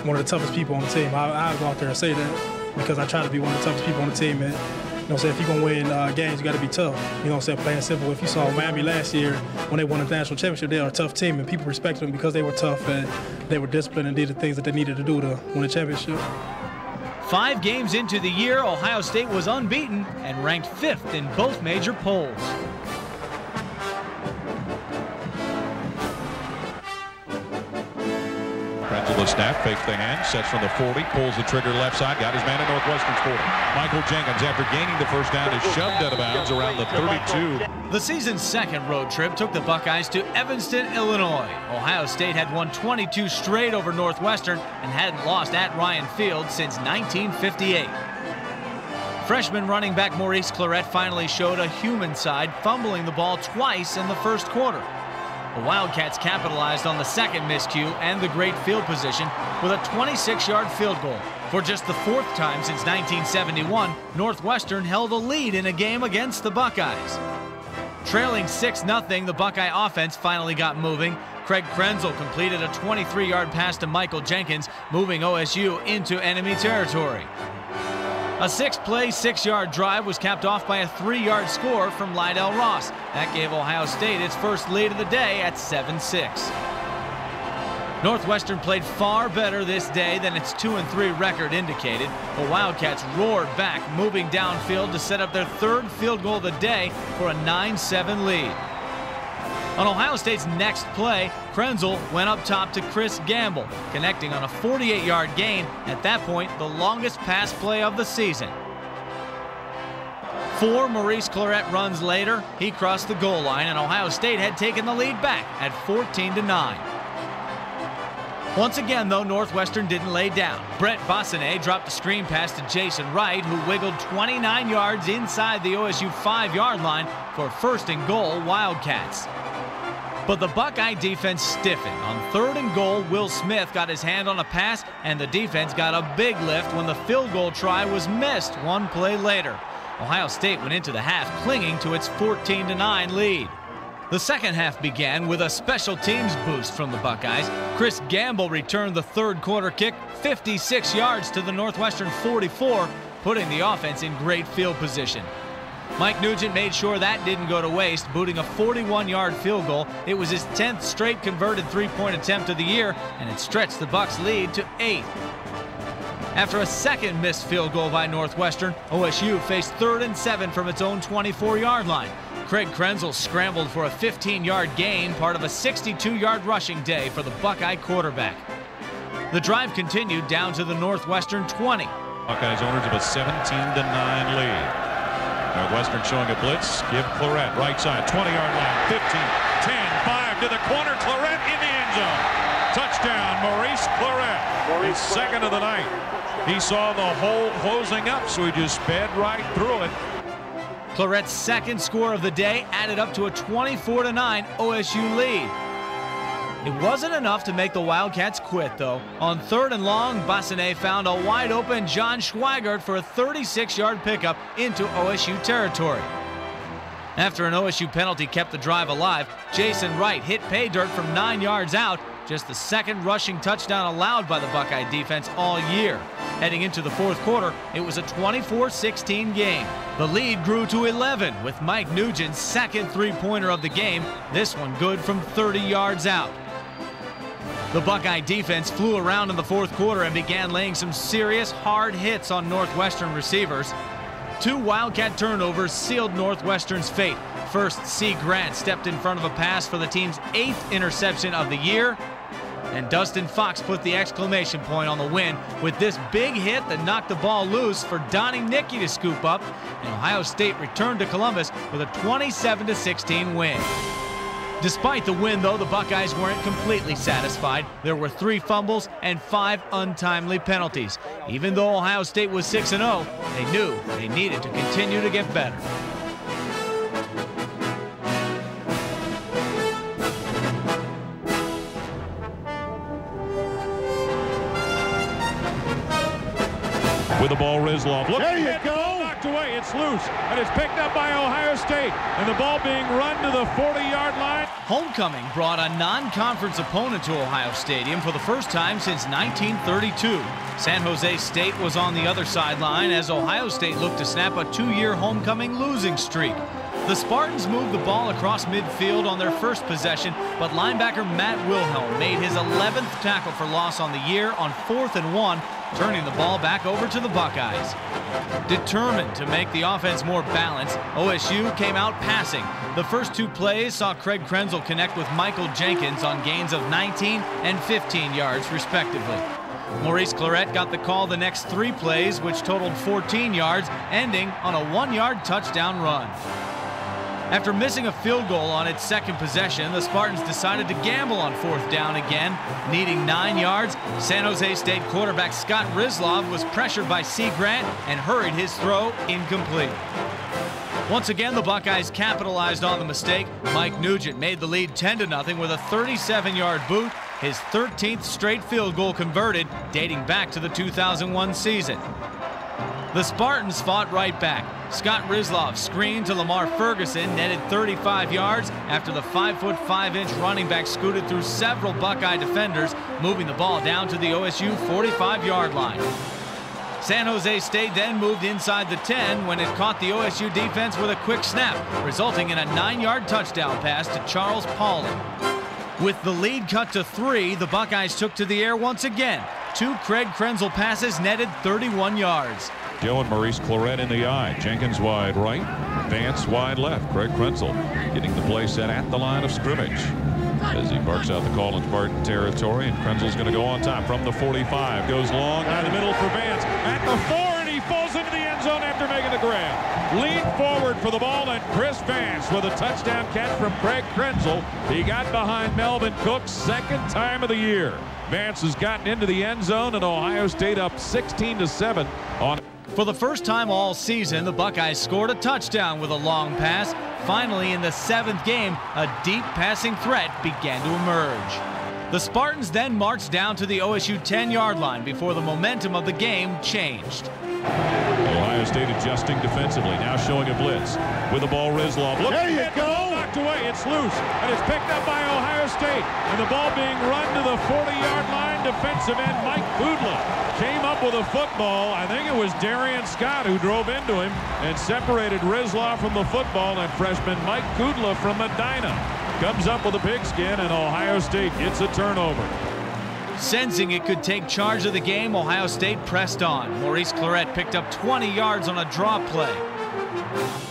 one of the toughest people on the team. I'll go out there and say that because I try to be one of the toughest people on the team, man. You know what I'm saying? If you're going to win games, you got to be tough. You know what I'm saying? Plain and simple. If you saw Miami last year, when they won the national championship, they were a tough team, and people respected them because they were tough and they were disciplined and did the things that they needed to do to win the championship. 5 games into the year, Ohio State was unbeaten and ranked 5th in both major polls. Krenzel the snap, fakes the hand, sets from the 40, pulls the trigger left side, got his man at Northwestern's 40. Michael Jenkins, after gaining the first down, is shoved out of bounds around the 32. The season's second road trip took the Buckeyes to Evanston, Illinois. Ohio State had won 22 straight over Northwestern and hadn't lost at Ryan Field since 1958. Freshman running back Maurice Clarett finally showed a human side, fumbling the ball twice in the first quarter. The Wildcats capitalized on the second miscue and the great field position with a 26-yard field goal. For just the 4th time since 1971, Northwestern held a lead in a game against the Buckeyes. Trailing 6-0, the Buckeye offense finally got moving. Craig Krenzel completed a 23-yard pass to Michael Jenkins, moving OSU into enemy territory. A 6-play, 6-yard drive was capped off by a 3-yard score from Lydell Ross. That gave Ohio State its first lead of the day at 7-6. Northwestern played far better this day than its 2-3 record indicated. The Wildcats roared back, moving downfield to set up their 3rd field goal of the day for a 9-7 lead. On Ohio State's next play, Krenzel went up top to Chris Gamble, connecting on a 48-yard gain, at that point the longest pass play of the season. 4 Maurice Clarett runs later, he crossed the goal line and Ohio State had taken the lead back at 14-9. Once again, though, Northwestern didn't lay down. Brett Bossenet dropped a screen pass to Jason Wright, who wiggled 29 yards inside the OSU 5-yard line for first and goal Wildcats. But the Buckeye defense stiffened. On 3rd and goal, Will Smith got his hand on a pass, and the defense got a big lift when the field goal try was missed one play later. Ohio State went into the half clinging to its 14-9 lead. The second half began with a special teams boost from the Buckeyes. Chris Gamble returned the third quarter kick 56 yards to the Northwestern 44, putting the offense in great field position. Mike Nugent made sure that didn't go to waste, booting a 41-yard field goal. It was his 10th straight converted three-point attempt of the year, and it stretched the Bucs' lead to 8. After a second missed field goal by Northwestern, OSU faced 3rd and 7 from its own 24-yard line. Craig Krenzel scrambled for a 15-yard gain, part of a 62-yard rushing day for the Buckeye quarterback. The drive continued down to the Northwestern 20. Buckeyes owners of a 17-9 lead. Northwestern showing a blitz. Give Clarett right side, 20-yard line, 15, 10, 5 to the corner. Clarett in the end zone. Touchdown, Maurice Clarett. His second of the night. He saw the hole closing up, so he just sped right through it. Clarett's second score of the day added up to a 24-9 OSU lead. It wasn't enough to make the Wildcats quit, though. On 3rd and long, Bossenet found a wide-open John Schweigert for a 36-yard pickup into OSU territory. After an OSU penalty kept the drive alive, Jason Wright hit pay dirt from 9 yards out, just the second rushing touchdown allowed by the Buckeye defense all year. Heading into the fourth quarter, it was a 24-16 game. The lead grew to 11 with Mike Nugent's second three-pointer of the game, this one good from 30 yards out. The Buckeye defense flew around in the fourth quarter and began laying some serious hard hits on Northwestern receivers. 2 Wildcat turnovers sealed Northwestern's fate. First, C. Grant stepped in front of a pass for the team's 8th interception of the year. And Dustin Fox put the exclamation point on the win with this big hit that knocked the ball loose for Donnie Nicky to scoop up. And Ohio State returned to Columbus with a 27-16 win. Despite the win, though, the Buckeyes weren't completely satisfied. There were 3 fumbles and 5 untimely penalties. Even though Ohio State was 6-0, they knew they needed to continue to get better. With the ball, Rizlov. Look, there you go. Knocked away. It's loose, and it's picked up by Ohio State. And the ball being run to the 40-yard line. Homecoming brought a non-conference opponent to Ohio Stadium for the first time since 1932. San Jose State was on the other sideline as Ohio State looked to snap a 2-year homecoming losing streak. The Spartans moved the ball across midfield on their first possession, but linebacker Matt Wilhelm made his 11th tackle for loss on the year on 4th and 1, turning the ball back over to the Buckeyes. Determined to make the offense more balanced, OSU came out passing. The first 2 plays saw Craig Krenzel connect with Michael Jenkins on gains of 19 and 15 yards, respectively. Maurice Clarett got the call the next 3 plays, which totaled 14 yards, ending on a 1-yard touchdown run. After missing a field goal on its second possession, the Spartans decided to gamble on 4th down again. Needing 9 yards, San Jose State quarterback Scott Rizlov was pressured by C. Grant and hurried his throw incomplete. Once again, the Buckeyes capitalized on the mistake. Mike Nugent made the lead 10-0 with a 37-yard boot, his 13th straight field goal converted, dating back to the 2001 season. The Spartans fought right back. Scott Rizlov screened to Lamar Ferguson, netted 35 yards after the 5'5" running back scooted through several Buckeye defenders, moving the ball down to the OSU 45-yard line. San Jose State then moved inside the 10 when it caught the OSU defense with a quick snap, resulting in a 9-yard touchdown pass to Charles Pauley. With the lead cut to 3, the Buckeyes took to the air once again. 2 Craig Krenzel passes netted 31 yards. Joe and Maurice Clarett in the eye. Jenkins wide right, Vance wide left. Craig Krenzel getting the play set at the line of scrimmage as he barks out the call in Spartan territory, and Krenzel's going to go on top from the 45. Goes long down the middle for Vance at the 4, and he falls into the end zone after making the grab. Lean forward for the ball, and Chris Vance with a touchdown catch from Craig Krenzel. He got behind Melvin Cook's 2nd time of the year. Vance has gotten into the end zone, and Ohio State up 16-7 on. For the first time all season, the Buckeyes scored a touchdown with a long pass. Finally, in the 7th game, a deep passing threat began to emerge. The Spartans then marched down to the OSU 10-yard line before the momentum of the game changed. Ohio State adjusting defensively, now showing a blitz. With the ball, Rizlov. Look, there you go. Knocked away. It's loose, and it's picked up by Ohio State. And the ball being run to the 40-yard line. Defensive end Mike Bogart came up with a football. I think it was Darian Scott who drove into him and separated Rizlov from the football, and freshman Mike Bogart from Medina comes up with a pigskin, and Ohio State gets a turnover. Sensing it could take charge of the game, Ohio State pressed on. Maurice Clarett picked up 20 yards on a draw play.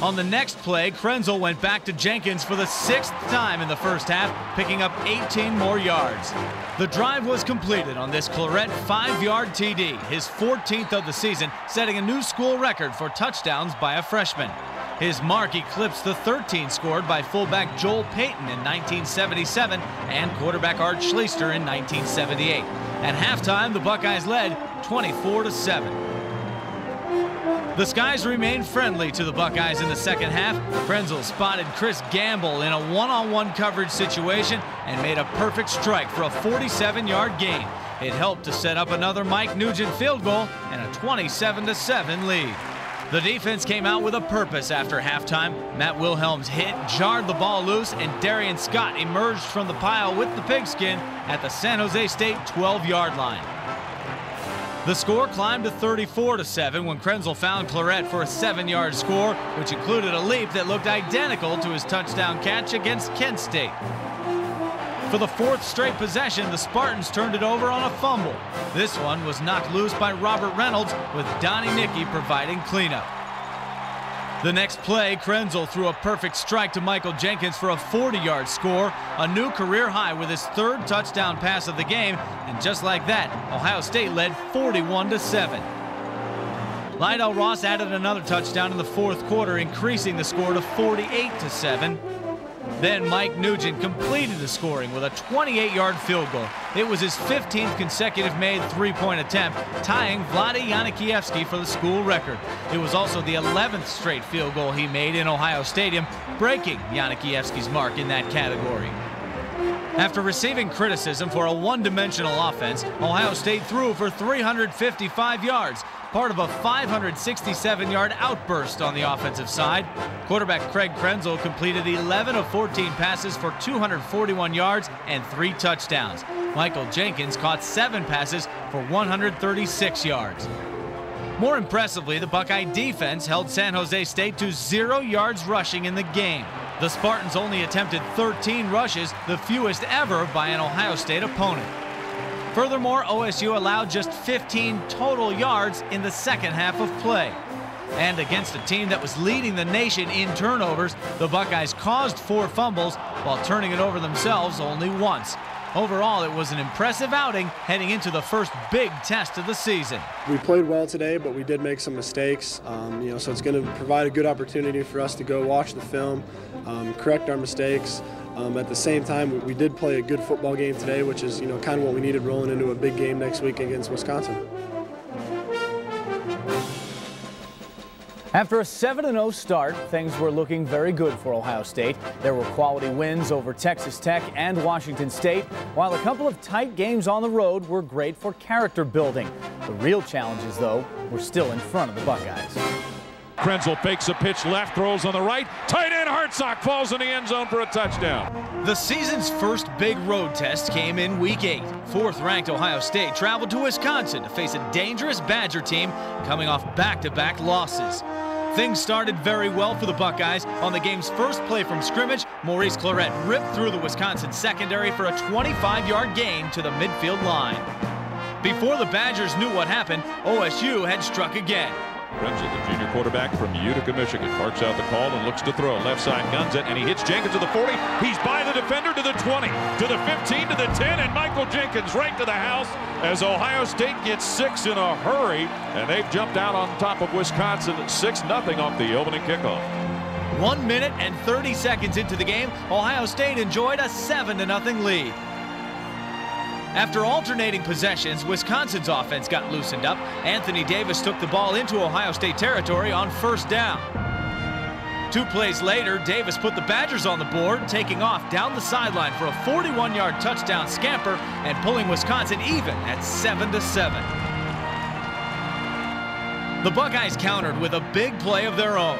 On the next play, Krenzel went back to Jenkins for the 6th time in the first half, picking up 18 more yards. The drive was completed on this Clarett 5-yard TD, his 14th of the season, setting a new school record for touchdowns by a freshman. His mark eclipsed the 13 scored by fullback Joel Payton in 1977 and quarterback Art Schleister in 1978. At halftime, the Buckeyes led 24-7. The skies remained friendly to the Buckeyes in the second half. Krenzel spotted Chris Gamble in a one-on-one coverage situation and made a perfect strike for a 47-yard gain. It helped to set up another Mike Nugent field goal and a 27-7 lead. The defense came out with a purpose after halftime. Matt Wilhelm's hit jarred the ball loose, and Darian Scott emerged from the pile with the pigskin at the San Jose State 12-yard line. The score climbed to 34-7 when Krenzel found Clarett for a 7-yard score, which included a leap that looked identical to his touchdown catch against Kent State. For the 4th straight possession, the Spartans turned it over on a fumble. This one was knocked loose by Robert Reynolds, with Donnie Nicky providing cleanup. The next play, Krenzel threw a perfect strike to Michael Jenkins for a 40-yard score, a new career high with his 3rd touchdown pass of the game, and just like that, Ohio State led 41-7. Lydell Ross added another touchdown in the 4th quarter, increasing the score to 48-7. Then Mike Nugent completed the scoring with a 28-yard field goal. It was his 15th consecutive made 3-point attempt, tying Vlade Yanikievsky for the school record. It was also the 11th straight field goal he made in Ohio Stadium, breaking Yanikievsky's mark in that category. After receiving criticism for a one-dimensional offense, Ohio State threw for 355 yards, part of a 567-yard outburst on the offensive side. Quarterback Craig Krenzel completed 11 of 14 passes for 241 yards and 3 touchdowns. Michael Jenkins caught 7 passes for 136 yards. More impressively, the Buckeye defense held San Jose State to 0 yards rushing in the game. The Spartans only attempted 13 rushes, the fewest ever by an Ohio State opponent. Furthermore, OSU allowed just 15 total yards in the second half of play. And against a team that was leading the nation in turnovers, the Buckeyes caused 4 fumbles while turning it over themselves only once. Overall, it was an impressive outing heading into the first big test of the season. We played well today, but we did make some mistakes. So it's going to provide a good opportunity for us to go watch the film, correct our mistakes. At the same time, we did play a good football game today, which is kind of what we needed rolling into a big game next week against Wisconsin. After a 7-0 start, things were looking very good for Ohio State. There were quality wins over Texas Tech and Washington State, while a couple of tight games on the road were great for character building. The real challenges, though, were still in front of the Buckeyes. Krenzel fakes a pitch left, throws on the right. Tight end Hartsock falls in the end zone for a touchdown. The season's first big road test came in Week 8. 4th-ranked Ohio State traveled to Wisconsin to face a dangerous Badger team coming off back-to-back losses. Things started very well for the Buckeyes. On the game's first play from scrimmage, Maurice Clarett ripped through the Wisconsin secondary for a 25-yard gain to the midfield line. Before the Badgers knew what happened, OSU had struck again. Krenzel, the junior quarterback from Utica, Michigan, barks out the call and looks to throw. Left side guns it, and he hits Jenkins to the 40. He's by the defender to the 20, to the 15, to the 10, and Michael Jenkins right to the house as Ohio State gets 6 in a hurry, and they've jumped out on top of Wisconsin 6-0 off the opening kickoff. 1 minute and 30 seconds into the game, Ohio State enjoyed a 7-0 lead. After alternating possessions, Wisconsin's offense got loosened up. Anthony Davis took the ball into Ohio State territory on first down. 2 plays later, Davis put the Badgers on the board, taking off down the sideline for a 41-yard touchdown scamper and pulling Wisconsin even at 7-7. The Buckeyes countered with a big play of their own.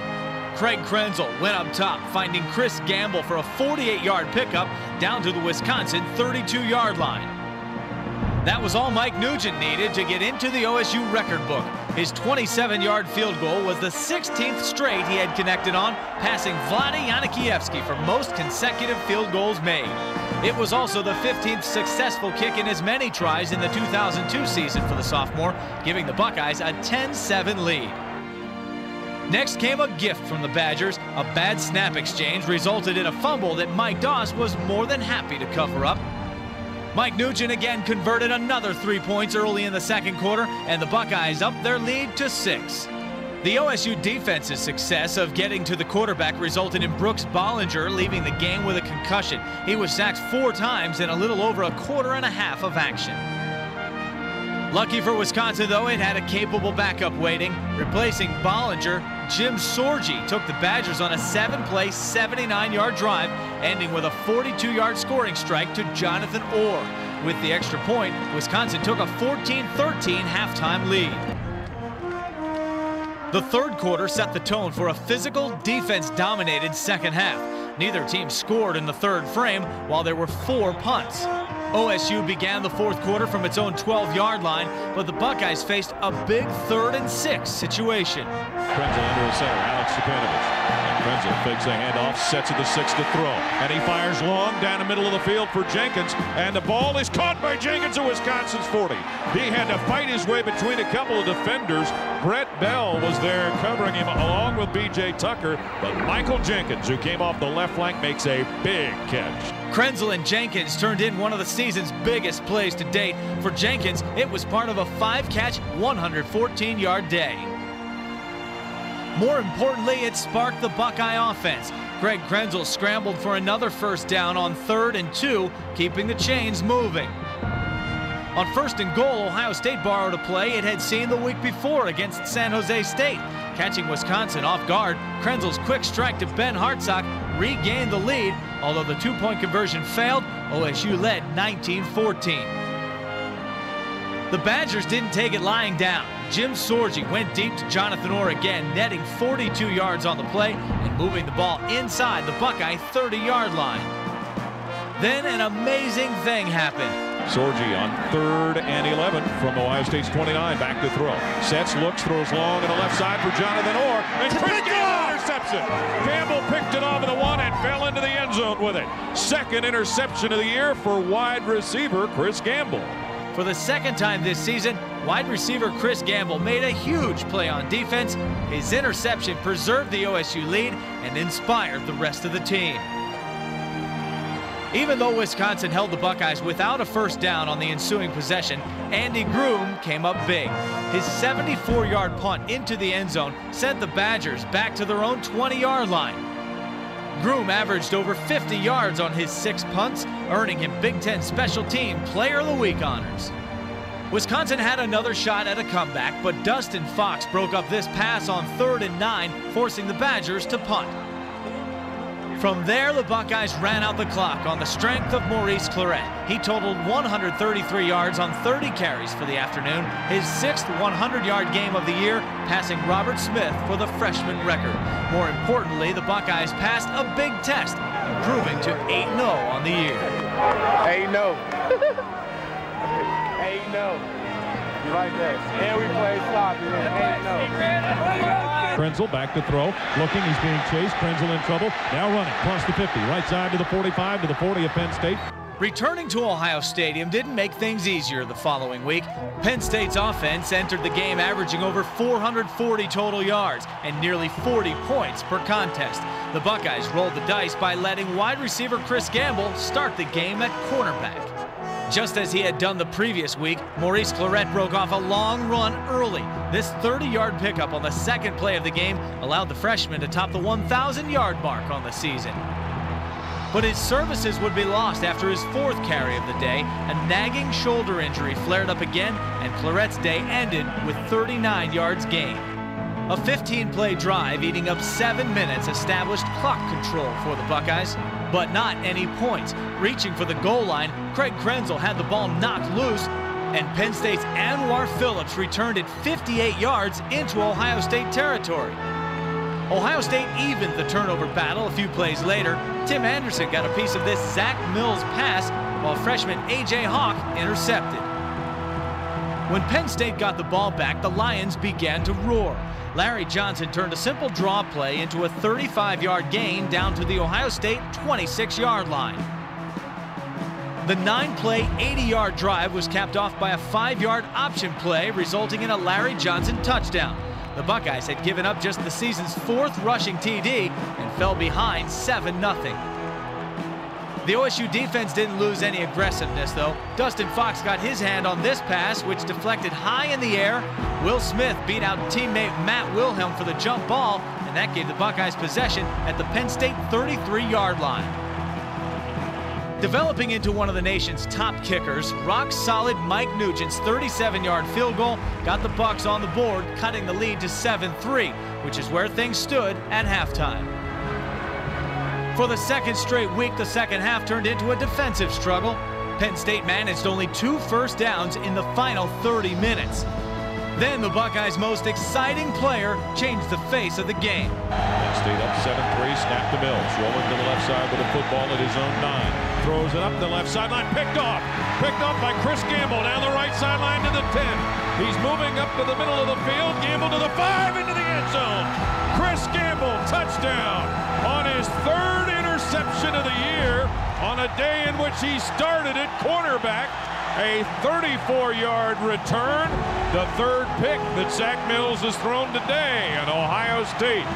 Craig Krenzel went up top, finding Chris Gamble for a 48-yard pickup down to the Wisconsin 32-yard line. That was all Mike Nugent needed to get into the OSU record book. His 27-yard field goal was the 16th straight he had connected on, passing Vlade Yanikiewski for most consecutive field goals made. It was also the 15th successful kick in as many tries in the 2002 season for the sophomore, giving the Buckeyes a 10-7 lead. Next came a gift from the Badgers. A bad snap exchange resulted in a fumble that Mike Doss was more than happy to cover up. Mike Nugent again converted another 3 points early in the second quarter, and the Buckeyes upped their lead to 6. The OSU defense's success of getting to the quarterback resulted in Brooks Bollinger leaving the game with a concussion. He was sacked 4 times in a little over a quarter and a half of action. Lucky for Wisconsin, though, it had a capable backup waiting. Replacing Bollinger, Jim Sorgi took the Badgers on a 7-play, 79-yard drive, ending with a 42-yard scoring strike to Jonathan Orr. With the extra point, Wisconsin took a 14-13 halftime lead. The third quarter set the tone for a physical, defense-dominated second half. Neither team scored in the third frame, while there were 4 punts. OSU began the fourth quarter from its own 12-yard line, but the Buckeyes faced a big 3rd and 6 situation. Krenzel into the center, Alex Stepanovich. Krenzel fakes a handoff, sets it to 6 to throw. And he fires long down the middle of the field for Jenkins. And the ball is caught by Jenkins at Wisconsin's 40. He had to fight his way between a couple of defenders. Brett Bell was there covering him along with B.J. Tucker. But Michael Jenkins, who came off the left flank, makes a big catch. Krenzel and Jenkins turned in one of the season's biggest plays to date. For Jenkins, it was part of a 5-catch, 114-yard day. More importantly, it sparked the Buckeye offense. Greg Krenzel scrambled for another first down on 3rd and 2, keeping the chains moving. On 1st and goal, Ohio State borrowed a play it had seen the week before against San Jose State. Catching Wisconsin off guard, Krenzel's quick strike to Ben Hartsock regained the lead. Although the 2-point conversion failed, OSU led 19-14. The Badgers didn't take it lying down. Jim Sorgi went deep to Jonathan Orr again, netting 42 yards on the play and moving the ball inside the Buckeye 30-yard line. Then an amazing thing happened. Sorgi on 3rd and 11 from Ohio State's 29, back to throw. Sets, looks, throws long on the left side for Jonathan Orr, and Chris Gamble interception. Gamble picked it off of the 1 and fell into the end zone with it. 2nd interception of the year for wide receiver Chris Gamble. For the 2nd time this season, wide receiver Chris Gamble made a huge play on defense. His interception preserved the OSU lead and inspired the rest of the team. Even though Wisconsin held the Buckeyes without a first down on the ensuing possession, Andy Groom came up big. His 74-yard punt into the end zone sent the Badgers back to their own 20-yard line. Groom averaged over 50 yards on his 6 punts, earning him Big Ten Special Team Player of the Week honors. Wisconsin had another shot at a comeback, but Dustin Fox broke up this pass on 3rd and 9, forcing the Badgers to punt. From there, the Buckeyes ran out the clock on the strength of Maurice Clarett. He totaled 133 yards on 30 carries for the afternoon, his 6th 100-yard game of the year, passing Robert Smith for the freshman record. More importantly, the Buckeyes passed a big test, improving to 8-0 on the year. 8-0. 8-0. You like that? And we play sloppy. 8-0. Krenzel back to throw, looking, he's being chased. Krenzel in trouble, now running across the 50, right side to the 45, to the 40 of Penn State. Returning to Ohio Stadium didn't make things easier the following week. Penn State's offense entered the game averaging over 440 total yards and nearly 40 points per contest. The Buckeyes rolled the dice by letting wide receiver Chris Gamble start the game at cornerback. Just as he had done the previous week, Maurice Clarett broke off a long run early. This 30-yard pickup on the 2nd play of the game allowed the freshman to top the 1,000-yard mark on the season. But his services would be lost after his 4th carry of the day. A nagging shoulder injury flared up again, and Clarett's day ended with 39 yards gained. A 15-play drive eating up 7 minutes established clock control for the Buckeyes, but not any points. Reaching for the goal line, Craig Krenzel had the ball knocked loose, and Penn State's Anwar Phillips returned it 58 yards into Ohio State territory. Ohio State evened the turnover battle a few plays later. Tim Anderson got a piece of this Zach Mills pass, while freshman A.J. Hawk intercepted. When Penn State got the ball back, the Lions began to roar. Larry Johnson turned a simple draw play into a 35-yard gain down to the Ohio State 26-yard line. The 9-play, 80-yard drive was capped off by a 5-yard option play, resulting in a Larry Johnson touchdown. The Buckeyes had given up just the season's 4th rushing TD and fell behind 7-0. The OSU defense didn't lose any aggressiveness, though. Dustin Fox got his hand on this pass, which deflected high in the air. Will Smith beat out teammate Matt Wilhelm for the jump ball, and that gave the Buckeyes possession at the Penn State 33-yard line. Developing into one of the nation's top kickers, rock-solid Mike Nugent's 37-yard field goal got the Bucs on the board, cutting the lead to 7-3, which is where things stood at halftime. For the 2nd straight week, the second half turned into a defensive struggle. Penn State managed only 2 first downs in the final 30 minutes. Then the Buckeyes' most exciting player changed the face of the game. Penn State up 7-3, snap to Mills, rolling to the left side with the football at his own 9. Throws it up the left sideline, picked off by Chris Gamble down the right sideline to the 10. He's moving up to the middle of the field, Gamble to the 5, into the end zone. Chris Gamble, touchdown on his 3rd interception of the year on a day in which he started at cornerback. A 34-yard return, the 3rd pick that Zach Mills has thrown today, and Ohio State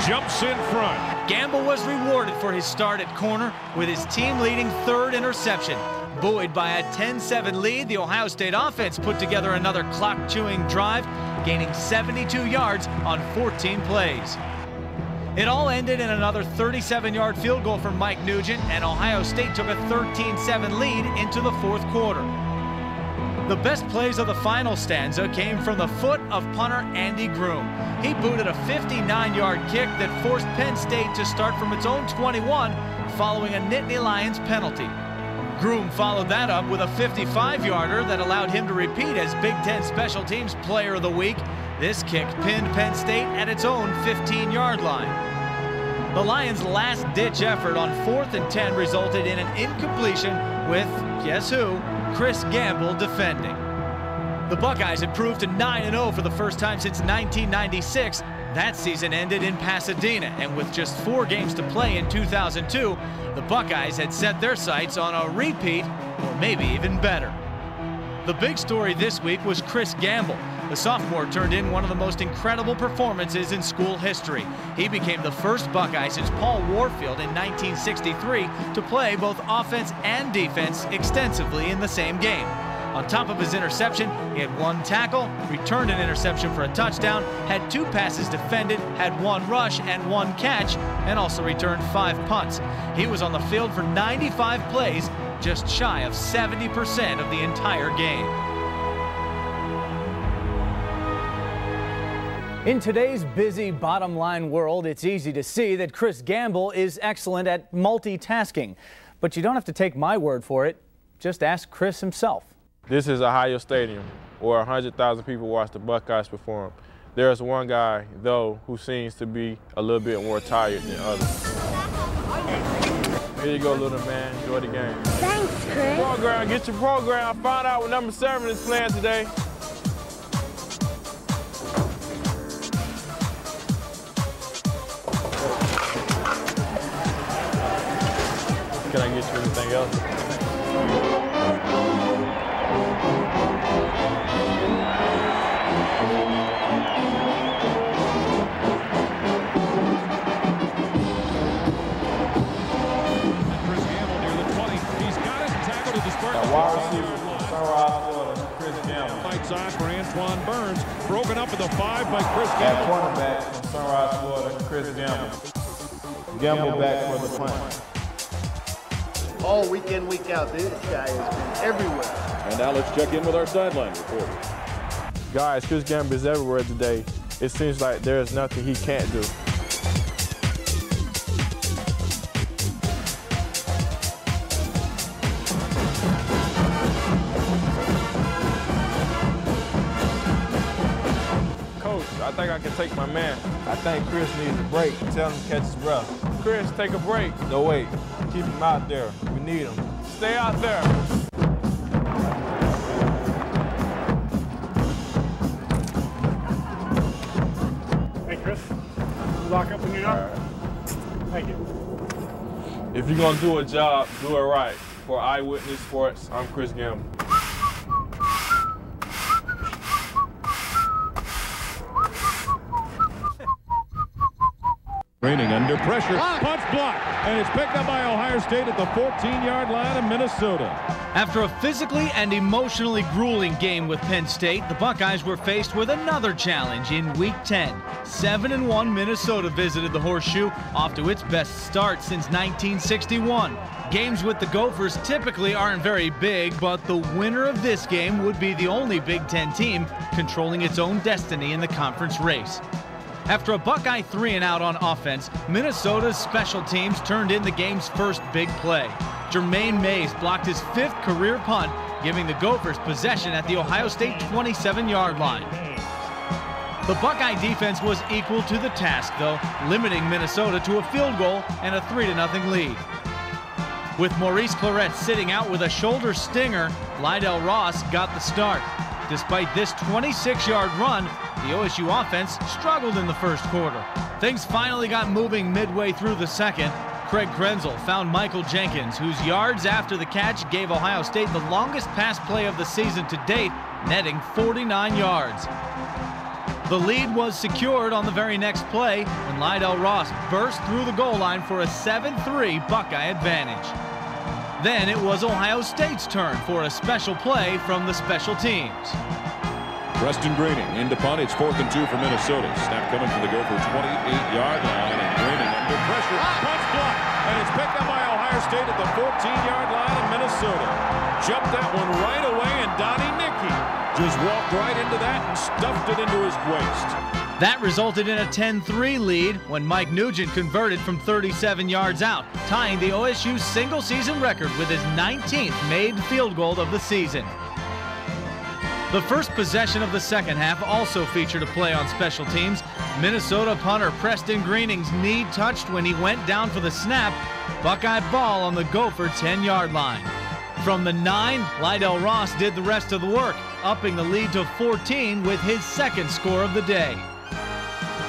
jumps in front. Gamble was rewarded for his start at corner with his team-leading 3rd interception. Buoyed by a 10-7 lead, the Ohio State offense put together another clock-chewing drive, gaining 72 yards on 14 plays. It all ended in another 37-yard field goal from Mike Nugent, and Ohio State took a 13-7 lead into the 4th quarter. The best plays of the final stanza came from the foot of punter Andy Groom. He booted a 59-yard kick that forced Penn State to start from its own 21 following a Nittany Lions penalty. Groom followed that up with a 55-yarder that allowed him to repeat as Big Ten Special Teams Player of the Week. This kick pinned Penn State at its own 15-yard line. The Lions' last-ditch effort on 4th and 10 resulted in an incompletion with, guess who, Chris Gamble defending. The Buckeyes improved to 9-0 for the first time since 1996. That season ended in Pasadena, and with just 4 games to play in 2002, the Buckeyes had set their sights on a repeat, or maybe even better. The big story this week was Chris Gamble. The sophomore turned in one of the most incredible performances in school history. He became the first Buckeye since Paul Warfield in 1963 to play both offense and defense extensively in the same game. On top of his interception, he had 1 tackle, returned an interception for a touchdown, had 2 passes defended, had 1 rush and 1 catch, and also returned 5 punts. He was on the field for 95 plays, just shy of 70% of the entire game. In today's busy bottom line world, it's easy to see that Chris Gamble is excellent at multitasking. But you don't have to take my word for it. Just ask Chris himself. This is Ohio Stadium, where 100,000 people watch the Buckeyes perform. There's one guy, though, who seems to be a little bit more tired than others. Here you go, little man. Enjoy the game. Thanks, Chris. Program, get your program. I found out what number 7 is playing today. Can I get you anything else? Wide receiver, Sunrise, Florida, Chris Gamble. Right side for Antoine Burns, broken up at the 5 by Chris Gamble. At cornerback from Sunrise, Florida, Chris Gamble. Gamble back for the punt. all week in, week out. This guy has been everywhere. And now let's check in with our sideline reporter. Guys, Chris Gamble is everywhere today. It seems like there is nothing he can't do. Coach, I think I can take my man. I think Chris needs a break. Tell him to catch his breath. Chris, take a break. No, wait. Keep him out there. We need him. Stay out there. Lock up when you're done. Thank you. If you're gonna do a job, do it right. For Eyewitness Sports, I'm Chris Gamble. Greening under pressure, punch block, and it's picked up by Ohio State at the 14-yard line of Minnesota. After a physically and emotionally grueling game with Penn State, the Buckeyes were faced with another challenge in Week 10. 7-1 Minnesota visited the Horseshoe, off to its best start since 1961. Games with the Gophers typically aren't very big, but the winner of this game would be the only Big Ten team controlling its own destiny in the conference race. After a Buckeye 3-and-out on offense, Minnesota's special teams turned in the game's first big play. Jermaine Mays blocked his 5th career punt, giving the Gophers possession at the Ohio State 27-yard line. The Buckeye defense was equal to the task, though, limiting Minnesota to a field goal and a 3-0 lead. With Maurice Clarett sitting out with a shoulder stinger, Lydell Ross got the start. Despite this 26-yard run, the OSU offense struggled in the first quarter. Things finally got moving midway through the second. Craig Krenzel found Michael Jenkins, whose yards after the catch gave Ohio State the longest pass play of the season to date, netting 49 yards. The lead was secured on the very next play when Lydell Ross burst through the goal line for a 7-3 Buckeye advantage. Then it was Ohio State's turn for a special play from the special teams. Preston Greening into punt. It's 4th and 2 for Minnesota. Snap coming from the Gopher 28-yard line, and Greening under pressure. Punch block, and it's picked up by Ohio State at the 14-yard line of Minnesota. Jumped that one right away, and Donnie Nicky just walked right into that and stuffed it into his waist. That resulted in a 10-3 lead when Mike Nugent converted from 37 yards out, tying the OSU single-season record with his 19th made field goal of the season. The first possession of the second half also featured a play on special teams. Minnesota punter Preston Greening's knee touched when he went down for the snap. Buckeye ball on the Gopher 10-yard line. From the 9, Lydell Ross did the rest of the work, upping the lead to 14 with his second score of the day.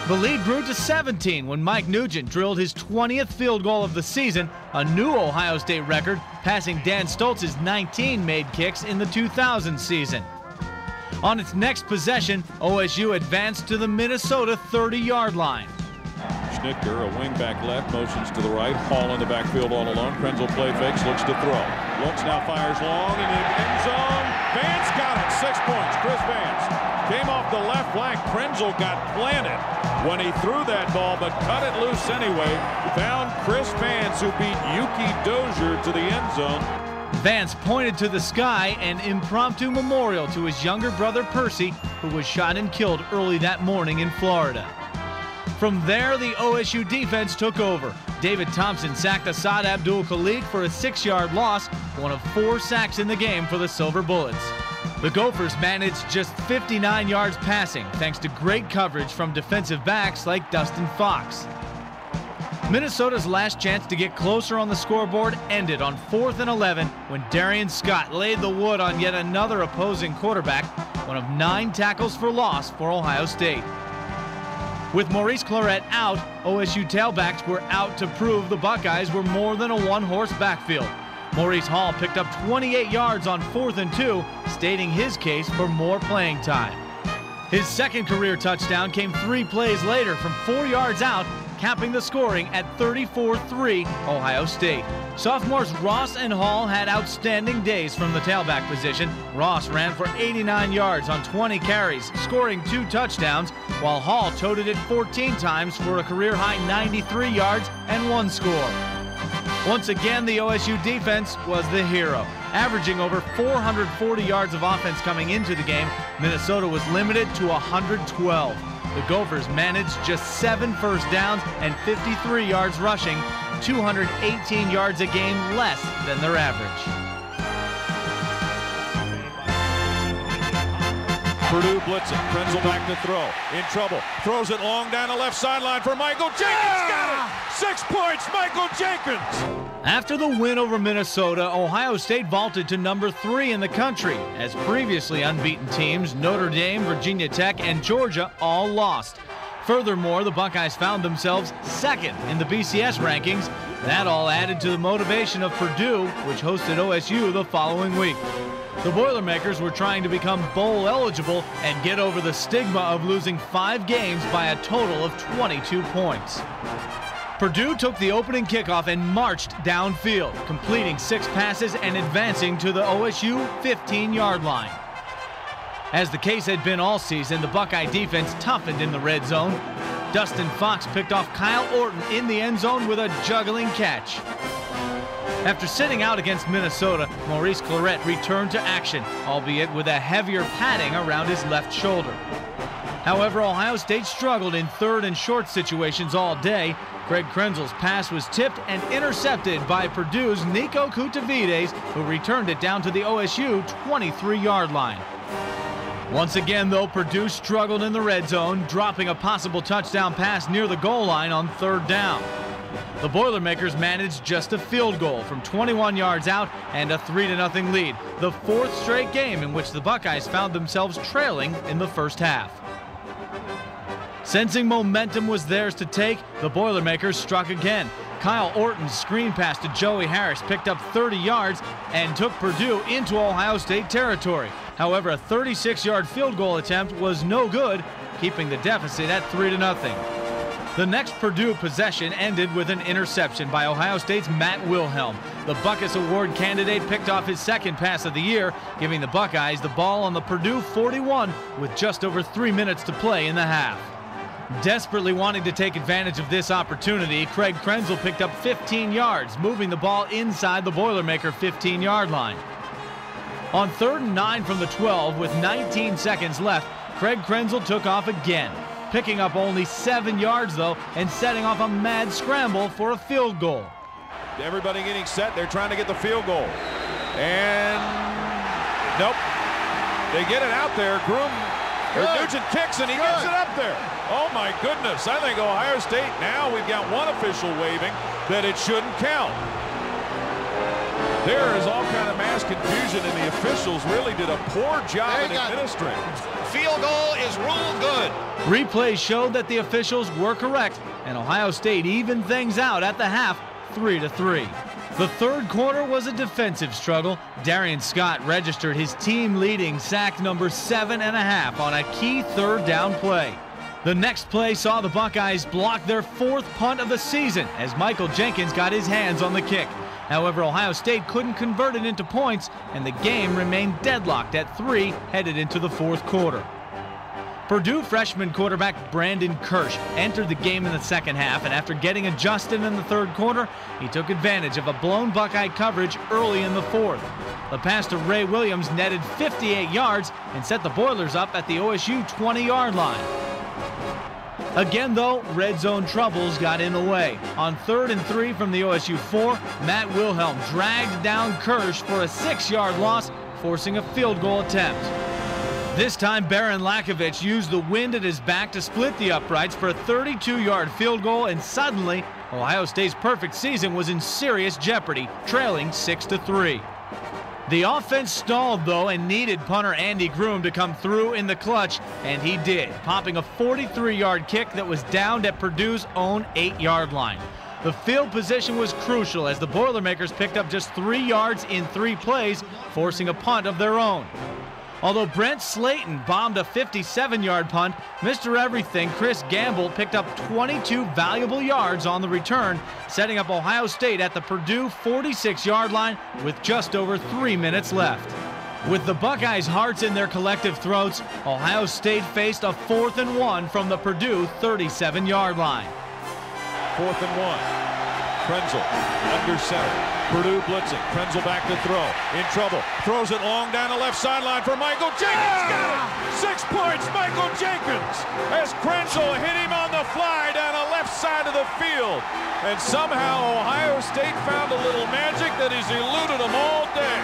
The lead grew to 17 when Mike Nugent drilled his 20th field goal of the season, a new Ohio State record, passing Dan Stoltz's 19 made kicks in the 2000 season. On its next possession, OSU advanced to the Minnesota 30-yard line. Schnitker, a wingback left, motions to the right. Hall in the backfield all alone. Krenzel play fakes, looks to throw. Looks now, fires long in the end zone. Vance got it, 6 points. Chris Vance came off the left flank. Krenzel got planted when he threw that ball, but cut it loose anyway. Found Chris Vance, who beat Yuki Dozier to the end zone. Vance pointed to the sky, an impromptu memorial to his younger brother Percy, who was shot and killed early that morning in Florida. From there, the OSU defense took over. David Thompson sacked Asad Abdul-Khalik for a 6-yard loss, one of 4 sacks in the game for the Silver Bullets. The Gophers managed just 59 yards passing, thanks to great coverage from defensive backs like Dustin Fox. Minnesota's last chance to get closer on the scoreboard ended on 4th and 11 when Darian Scott laid the wood on yet another opposing quarterback, one of 9 tackles for loss for Ohio State. With Maurice Clarett out, OSU tailbacks were out to prove the Buckeyes were more than a one-horse backfield. Maurice Hall picked up 28 yards on 4th and 2, stating his case for more playing time. His second career touchdown came 3 plays later from 4 yards out, capping the scoring at 34-3 Ohio State. Sophomores Ross and Hall had outstanding days from the tailback position. Ross ran for 89 yards on 20 carries, scoring 2 touchdowns, while Hall toted it 14 times for a career-high 93 yards and 1 score. Once again, the OSU defense was the hero. Averaging over 440 yards of offense coming into the game, Minnesota was limited to 112. The Gophers managed just 7 first downs and 53 yards rushing, 218 yards a game less than their average. Purdue blitzing. Krenzel back to throw. In trouble. Throws it long down the left sideline for Michael Jenkins. Got it! 6 points, Michael Jenkins. After the win over Minnesota, Ohio State vaulted to number 3 in the country, as previously unbeaten teams Notre Dame, Virginia Tech, and Georgia all lost. Furthermore, the Buckeyes found themselves 2nd in the BCS rankings. That all added to the motivation of Purdue, which hosted OSU the following week. The Boilermakers were trying to become bowl eligible and get over the stigma of losing 5 games by a total of 22 points. Purdue took the opening kickoff and marched downfield, completing 6 passes and advancing to the OSU 15-yard line. As the case had been all season, the Buckeye defense toughened in the red zone. Dustin Fox picked off Kyle Orton in the end zone with a juggling catch. After sitting out against Minnesota, Maurice Clarett returned to action, albeit with a heavier padding around his left shoulder. However, Ohio State struggled in third and short situations all day. Greg Krenzel's pass was tipped and intercepted by Purdue's Nico Kutavides, who returned it down to the OSU 23-yard line. Once again, though, Purdue struggled in the red zone, dropping a possible touchdown pass near the goal line on 3rd down. The Boilermakers managed just a field goal from 21 yards out and a 3-0 lead, the 4th straight game in which the Buckeyes found themselves trailing in the first half. Sensing momentum was theirs to take, the Boilermakers struck again. Kyle Orton's screen pass to Joey Harris picked up 30 yards and took Purdue into Ohio State territory. However, a 36-yard field goal attempt was no good, keeping the deficit at 3-0. The next Purdue possession ended with an interception by Ohio State's Matt Wilhelm. The Buckeyes Award candidate picked off his 2nd pass of the year, giving the Buckeyes the ball on the Purdue 41 with just over 3 minutes to play in the half. Desperately wanting to take advantage of this opportunity, Craig Krenzel picked up 15 yards, moving the ball inside the Boilermaker 15-yard line. On 3rd and 9 from the 12 with 19 seconds left, Craig Krenzel took off again, picking up only 7 yards, though, and setting off a mad scramble for a field goal. Everybody getting set. They're trying to get the field goal. And nope. They get it out there. Nugent kicks, and he gets it up there. Oh, my goodness. I think Ohio State, now we've got one official waving that it shouldn't count. There is all kind of mass confusion, and the officials really did a poor job in administering. Field goal is ruled good. Replays showed that the officials were correct, and Ohio State evened things out at the half, 3-3. The 3rd quarter was a defensive struggle. Darian Scott registered his team-leading sack number 7.5 on a key 3rd down play. The next play saw the Buckeyes block their 4th punt of the season as Michael Jenkins got his hands on the kick. However, Ohio State couldn't convert it into points, and the game remained deadlocked at 3 headed into the 4th quarter. Purdue freshman quarterback Brandon Kirsch entered the game in the 2nd half, and after getting adjusted in the 3rd quarter, he took advantage of a blown Buckeye coverage early in the 4th. The pass to Ray Williams netted 58 yards and set the Boilers up at the OSU 20-yard line. Again, though, red zone troubles got in the way. On 3rd and 3 from the OSU 4, Matt Wilhelm dragged down Kirsch for a 6-yard loss, forcing a field goal attempt. This time, Baron Lakovich used the wind at his back to split the uprights for a 32-yard field goal, and suddenly, Ohio State's perfect season was in serious jeopardy, trailing 6-3. The offense stalled, though, and needed punter Andy Groom to come through in the clutch, and he did, popping a 43-yard kick that was downed at Purdue's own 8-yard line. The field position was crucial as the Boilermakers picked up just 3 yards in 3 plays, forcing a punt of their own. Although Brent Slayton bombed a 57-yard punt, Mr. Everything Chris Gamble picked up 22 valuable yards on the return, setting up Ohio State at the Purdue 46-yard line with just over 3 minutes left. With the Buckeyes' hearts in their collective throats, Ohio State faced a 4th and 1 from the Purdue 37-yard line. 4th and 1. Krenzel under center. Purdue blitzing. Krenzel back to throw. In trouble. Throws it long down the left sideline for Michael Jenkins. Got it! 6 points, Michael Jenkins. As Krenzel hit him on the fly down the left side of the field. And somehow Ohio State found a little magic that has eluded them all day.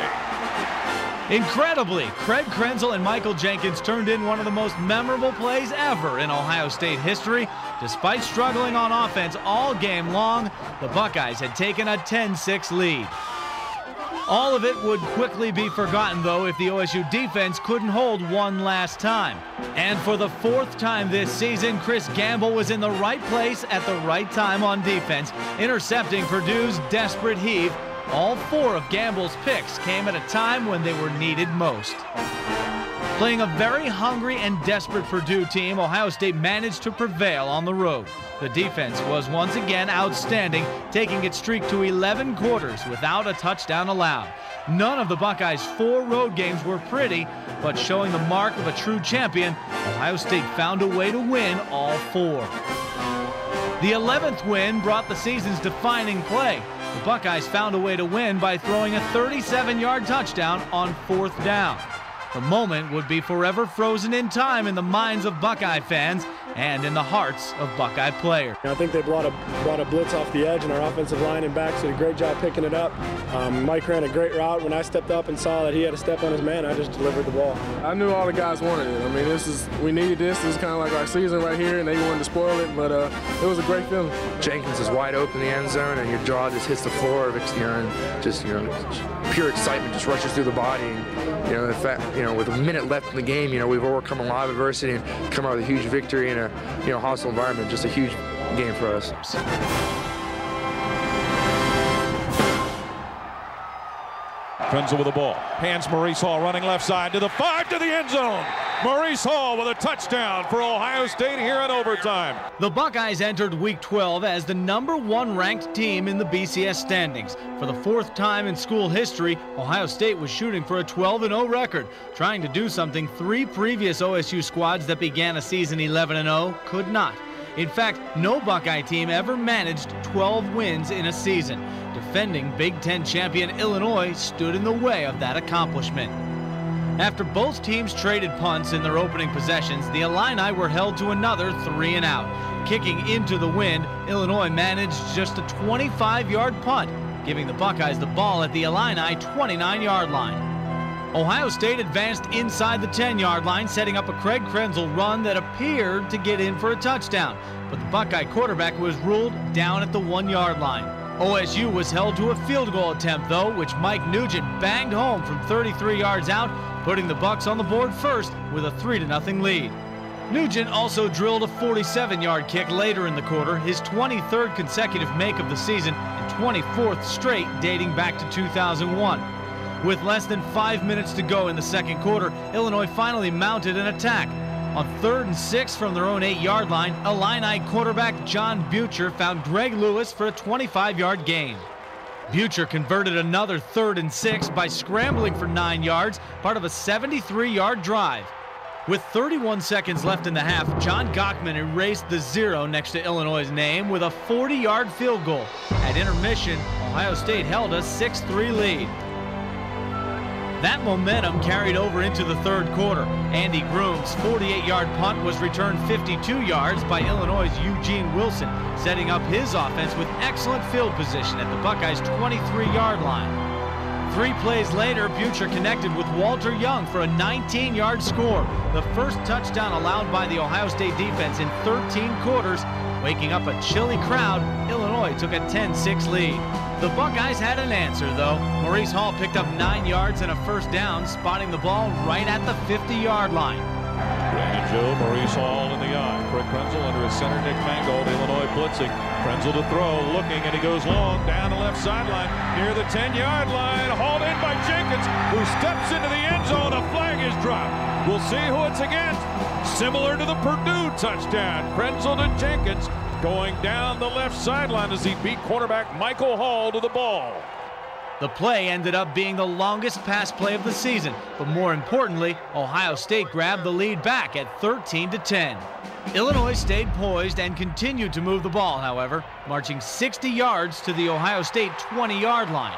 Incredibly, Craig Krenzel and Michael Jenkins turned in one of the most memorable plays ever in Ohio State history. Despite struggling on offense all game long, the Buckeyes had taken a 10-6 lead. All of it would quickly be forgotten, though, if the OSU defense couldn't hold one last time. And for the 4th time this season, Chris Gamble was in the right place at the right time on defense, intercepting Purdue's desperate heave. All 4 of Gamble's picks came at a time when they were needed most. Playing a very hungry and desperate Purdue team, Ohio State managed to prevail on the road. The defense was once again outstanding, taking its streak to 11 quarters without a touchdown allowed. None of the Buckeyes' 4 road games were pretty, but showing the mark of a true champion, Ohio State found a way to win all 4. The 11th win brought the season's defining play. The Buckeyes found a way to win by throwing a 37-yard touchdown on 4th down. The moment would be forever frozen in time in the minds of Buckeye fans and in the hearts of Buckeye players. I think they brought a blitz off the edge, and our offensive line and backs did a great job picking it up. Mike ran a great route. When I stepped up and saw that he had a step on his man, I just delivered the ball. I knew all the guys wanted it. I mean, we needed this. This is kind of like our season right here, and they wanted to spoil it, but it was a great feeling. Jenkins is wide open in the end zone, and your jaw just hits the floor. And just pure excitement just rushes through the body. And, in fact, with a minute left in the game, we've overcome a lot of adversity and come out with a huge victory in a hostile environment. Just a huge game for us. Krenzel with the ball. Hands Maurice Hall running left side to the 5 to the end zone. Maurice Hall with a touchdown for Ohio State here in overtime. The Buckeyes entered Week 12 as the #1 ranked team in the BCS standings. For the 4th time in school history, Ohio State was shooting for a 12-0 record, trying to do something 3 previous OSU squads that began a season 11-0 could not. In fact, no Buckeye team ever managed 12 wins in a season. Defending Big Ten champion Illinois stood in the way of that accomplishment. After both teams traded punts in their opening possessions, the Illini were held to another 3-and-out. Kicking into the wind, Illinois managed just a 25-yard punt, giving the Buckeyes the ball at the Illini 29-yard line. Ohio State advanced inside the 10-yard line, setting up a Craig Krenzel run that appeared to get in for a touchdown, but the Buckeye quarterback was ruled down at the 1-yard line. OSU was held to a field goal attempt, though, which Mike Nugent banged home from 33 yards out, putting the Bucs on the board first with a 3-0 lead. Nugent also drilled a 47-yard kick later in the quarter, his 23rd consecutive make of the season and 24th straight dating back to 2001. With less than 5 minutes to go in the second quarter, Illinois finally mounted an attack. On 3rd and 6 from their own 8-yard line, Illini quarterback John Butcher found Greg Lewis for a 25-yard gain. Butcher converted another 3rd and 6 by scrambling for 9 yards, part of a 73-yard drive. With 31 seconds left in the half, John Gochman erased the 0 next to Illinois' name with a 40-yard field goal. At intermission, Ohio State held a 6-3 lead. That momentum carried over into the third quarter. Andy Groom's 48-yard punt was returned 52 yards by Illinois' Eugene Wilson, setting up his offense with excellent field position at the Buckeyes' 23-yard line. 3 plays later, Butcher connected with Walter Young for a 19-yard score, the first touchdown allowed by the Ohio State defense in 13 quarters. Waking up a chilly crowd, Illinois took a 10-6 lead. The Buckeyes had an answer, though. Maurice Hall picked up 9 yards and a first down, spotting the ball right at the 50-yard line. Randy Joe, Maurice Hall in the eye. Craig Krenzel under his center, Nick Mangold. Illinois blitzing. Krenzel to throw, looking, and he goes long down the left sideline near the 10-yard line. Hauled in by Jenkins, who steps into the end zone. A flag is dropped. We'll see who it's against. Similar to the Purdue touchdown. Krenzel to Jenkins, going down the left sideline as he beat quarterback Michael Hall to the ball. The play ended up being the longest pass play of the season, but more importantly, Ohio State grabbed the lead back at 13-10. Illinois stayed poised and continued to move the ball, however, marching 60 yards to the Ohio State 20-yard line.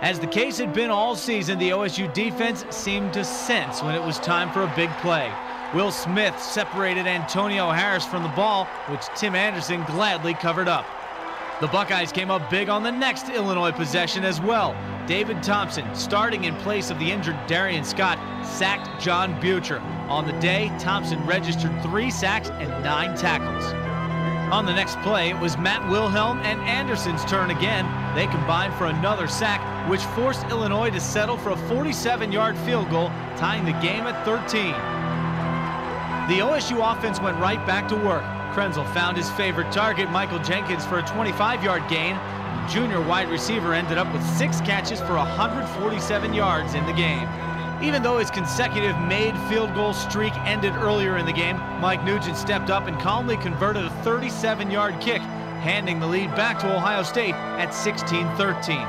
As the case had been all season, the OSU defense seemed to sense when it was time for a big play. Will Smith separated Antonio Harris from the ball, which Tim Anderson gladly covered up. The Buckeyes came up big on the next Illinois possession as well. David Thompson, starting in place of the injured Darian Scott, sacked John Butcher. On the day, Thompson registered 3 sacks and 9 tackles. On the next play, it was Matt Wilhelm and Anderson's turn again. They combined for another sack, which forced Illinois to settle for a 47-yard field goal, tying the game at 13. The OSU offense went right back to work. Krenzel found his favorite target, Michael Jenkins, for a 25-yard gain. The junior wide receiver ended up with 6 catches for 147 yards in the game. Even though his consecutive made field goal streak ended earlier in the game, Mike Nugent stepped up and calmly converted a 37-yard kick, handing the lead back to Ohio State at 16-13.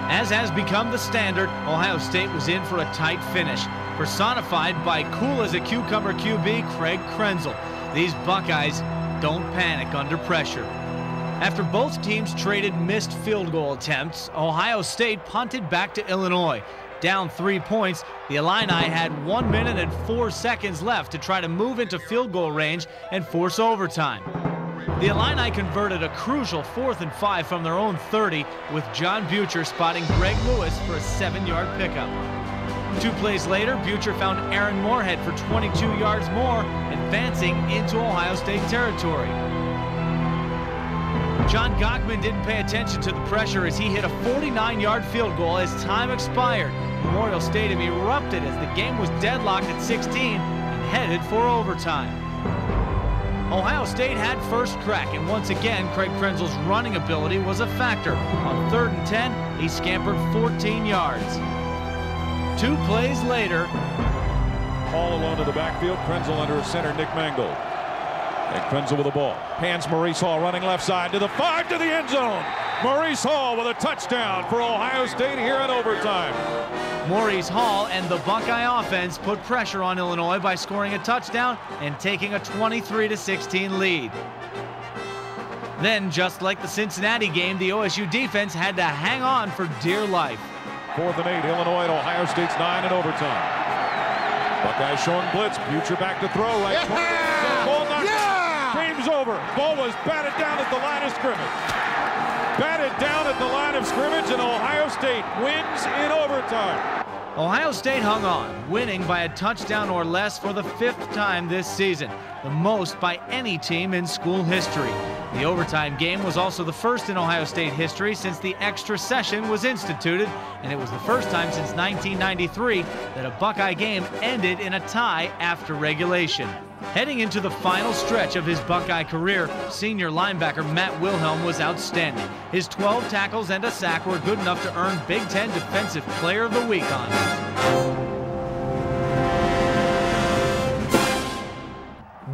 As has become the standard, Ohio State was in for a tight finish, personified by cool-as-a-cucumber QB Craig Krenzel. These Buckeyes don't panic under pressure. After both teams traded missed field goal attempts, Ohio State punted back to Illinois. Down 3 points, the Illini had 1 minute and 4 seconds left to try to move into field goal range and force overtime. The Illini converted a crucial 4th and 5 from their own 30, with John Butcher spotting Greg Lewis for a 7-yard pickup. 2 plays later, Butcher found Aaron Moorhead for 22 yards more, advancing into Ohio State territory. John Gockman didn't pay attention to the pressure as he hit a 49-yard field goal as time expired. Memorial Stadium erupted as the game was deadlocked at 16 and headed for overtime. Ohio State had first crack, and once again, Craig Krenzel's running ability was a factor. On 3rd and 10, he scampered 14 yards. 2 plays later, Hall alone to the backfield. Krenzel under center, Nick Mangold. And Krenzel with the ball. Hands Maurice Hall running left side to the 5 to the end zone. Maurice Hall with a touchdown for Ohio State here in overtime. Maurice Hall and the Buckeye offense put pressure on Illinois by scoring a touchdown and taking a 23-16 lead. Then, just like the Cincinnati game, the OSU defense had to hang on for dear life. 4th and 8, Illinois at Ohio State's 9 in overtime. Buckeyes showing blitz. Butcher back to throw. Right corner. Ball knocked out. Game's over. Ball was batted down at the line of scrimmage. Batted down at the line of scrimmage, and Ohio State wins in overtime. Ohio State hung on, winning by a touchdown or less for the 5th time this season, the most by any team in school history. The overtime game was also the first in Ohio State history since the extra session was instituted, and it was the first time since 1993 that a Buckeye game ended in a tie after regulation. Heading into the final stretch of his Buckeye career, senior linebacker Matt Wilhelm was outstanding. His 12 tackles and a sack were good enough to earn Big Ten Defensive Player of the Week honors.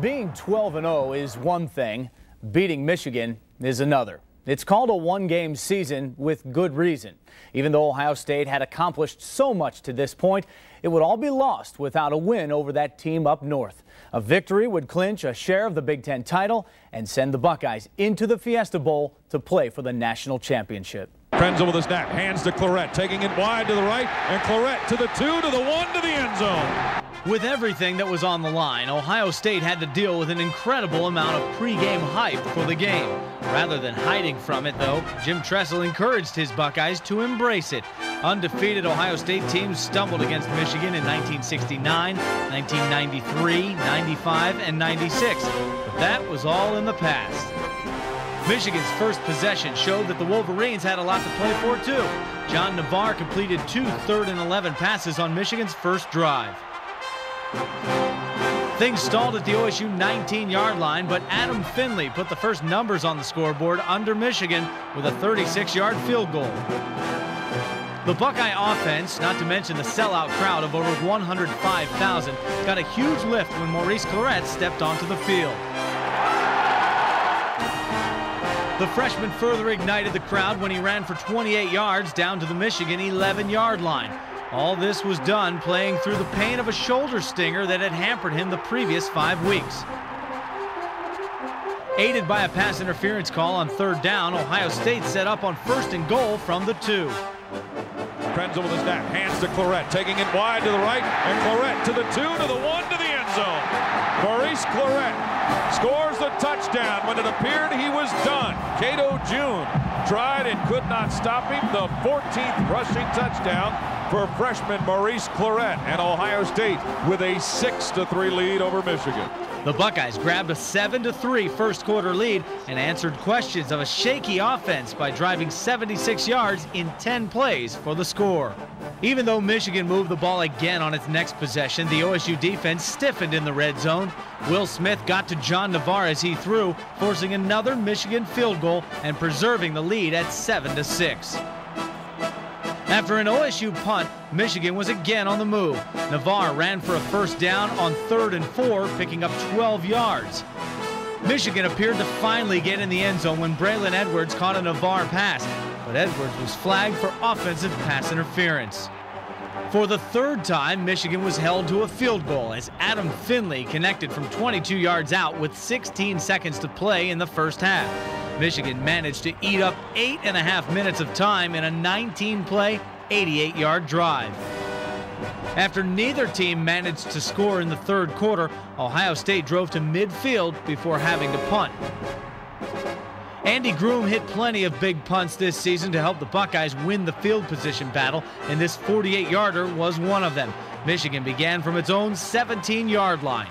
Being 12-0 is one thing. Beating Michigan is another. It's called a one-game season with good reason. Even though Ohio State had accomplished so much to this point, it would all be lost without a win over that team up north. A victory would clinch a share of the Big Ten title and send the Buckeyes into the Fiesta Bowl to play for the national championship. Krenzel with a snap, hands to Clarett, taking it wide to the right, and Clarett to the 2, to the 1, to the end zone. With everything that was on the line, Ohio State had to deal with an incredible amount of pregame hype for the game. Rather than hiding from it, though, Jim Tressel encouraged his Buckeyes to embrace it. Undefeated Ohio State teams stumbled against Michigan in 1969, 1993, 95, and 96. But that was all in the past. Michigan's first possession showed that the Wolverines had a lot to play for, too. John Navarre completed 2 3rd and 11 passes on Michigan's first drive. Things stalled at the OSU 19-yard line, but Adam Finley put the first numbers on the scoreboard under Michigan with a 36-yard field goal. The Buckeye offense, not to mention the sellout crowd of over 105,000, got a huge lift when Maurice Clarett stepped onto the field. The freshman further ignited the crowd when he ran for 28 yards down to the Michigan 11-yard line. All this was done playing through the pain of a shoulder stinger that had hampered him the previous 5 weeks. Aided by a pass interference call on 3rd down, Ohio State set up on 1st and goal from the 2. Tressel with the snap, hands to Clarett, taking it wide to the right, and Clarett to the 2, to the 1, to the end zone. Maurice Clarett scores the touchdown when it appeared he was done. Cato June tried and could not stop him. The 14th rushing touchdown for freshman Maurice Clarett, and Ohio State with a 6-3 lead over Michigan. The Buckeyes grabbed a 7-3 first quarter lead and answered questions of a shaky offense by driving 76 yards in 10 plays for the score. Even though Michigan moved the ball again on its next possession, the OSU defense stiffened in the red zone. Will Smith got to John Navarre as he threw, forcing another Michigan field goal and preserving the lead at 7-6. After an OSU punt, Michigan was again on the move. Navarre ran for a 1st down on 3rd and 4, picking up 12 yards. Michigan appeared to finally get in the end zone when Braylon Edwards caught a Navarre pass, but Edwards was flagged for offensive pass interference. For the 3rd time, Michigan was held to a field goal as Adam Finley connected from 22 yards out with 16 seconds to play in the first half. Michigan managed to eat up 8.5 minutes of time in a 19-play, 88-yard drive. After neither team managed to score in the 3rd quarter, Ohio State drove to midfield before having to punt. Andy Groom hit plenty of big punts this season to help the Buckeyes win the field position battle, and this 48-yarder was one of them. Michigan began from its own 17-yard line.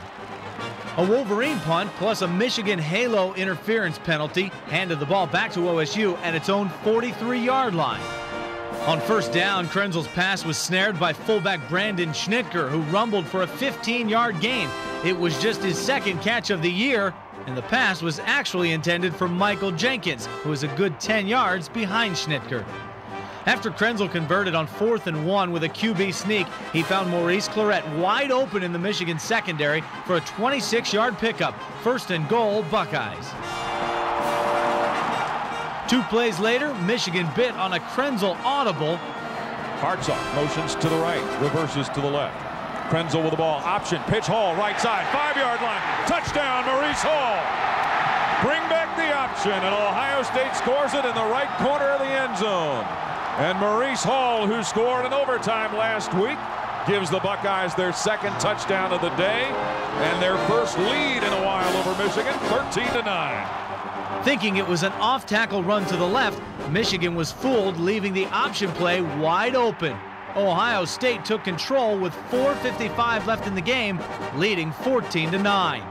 A Wolverine punt plus a Michigan halo interference penalty handed the ball back to OSU at its own 43-yard line. On 1st down, Krenzel's pass was snared by fullback Brandon Schnitker, who rumbled for a 15-yard gain. It was just his 2nd catch of the year, and the pass was actually intended for Michael Jenkins, who was a good 10 yards behind Schnitker. After Krenzel converted on 4th and 1 with a QB sneak, he found Maurice Clarett wide open in the Michigan secondary for a 26-yard pickup. 1st and goal, Buckeyes. 2 plays later, Michigan bit on a Krenzel audible. Hartsock motions to the right, reverses to the left. Krenzel with the ball, option, pitch, Hall, right side, 5-yard line, touchdown, Maurice Hall. Bring back the option, and Ohio State scores it in the right corner of the end zone. And Maurice Hall, who scored in overtime last week, gives the Buckeyes their 2nd touchdown of the day and their 1st lead in a while over Michigan, 13-9. Thinking it was an off-tackle run to the left, Michigan was fooled, leaving the option play wide open. Ohio State took control with 4:55 left in the game, leading 14-9.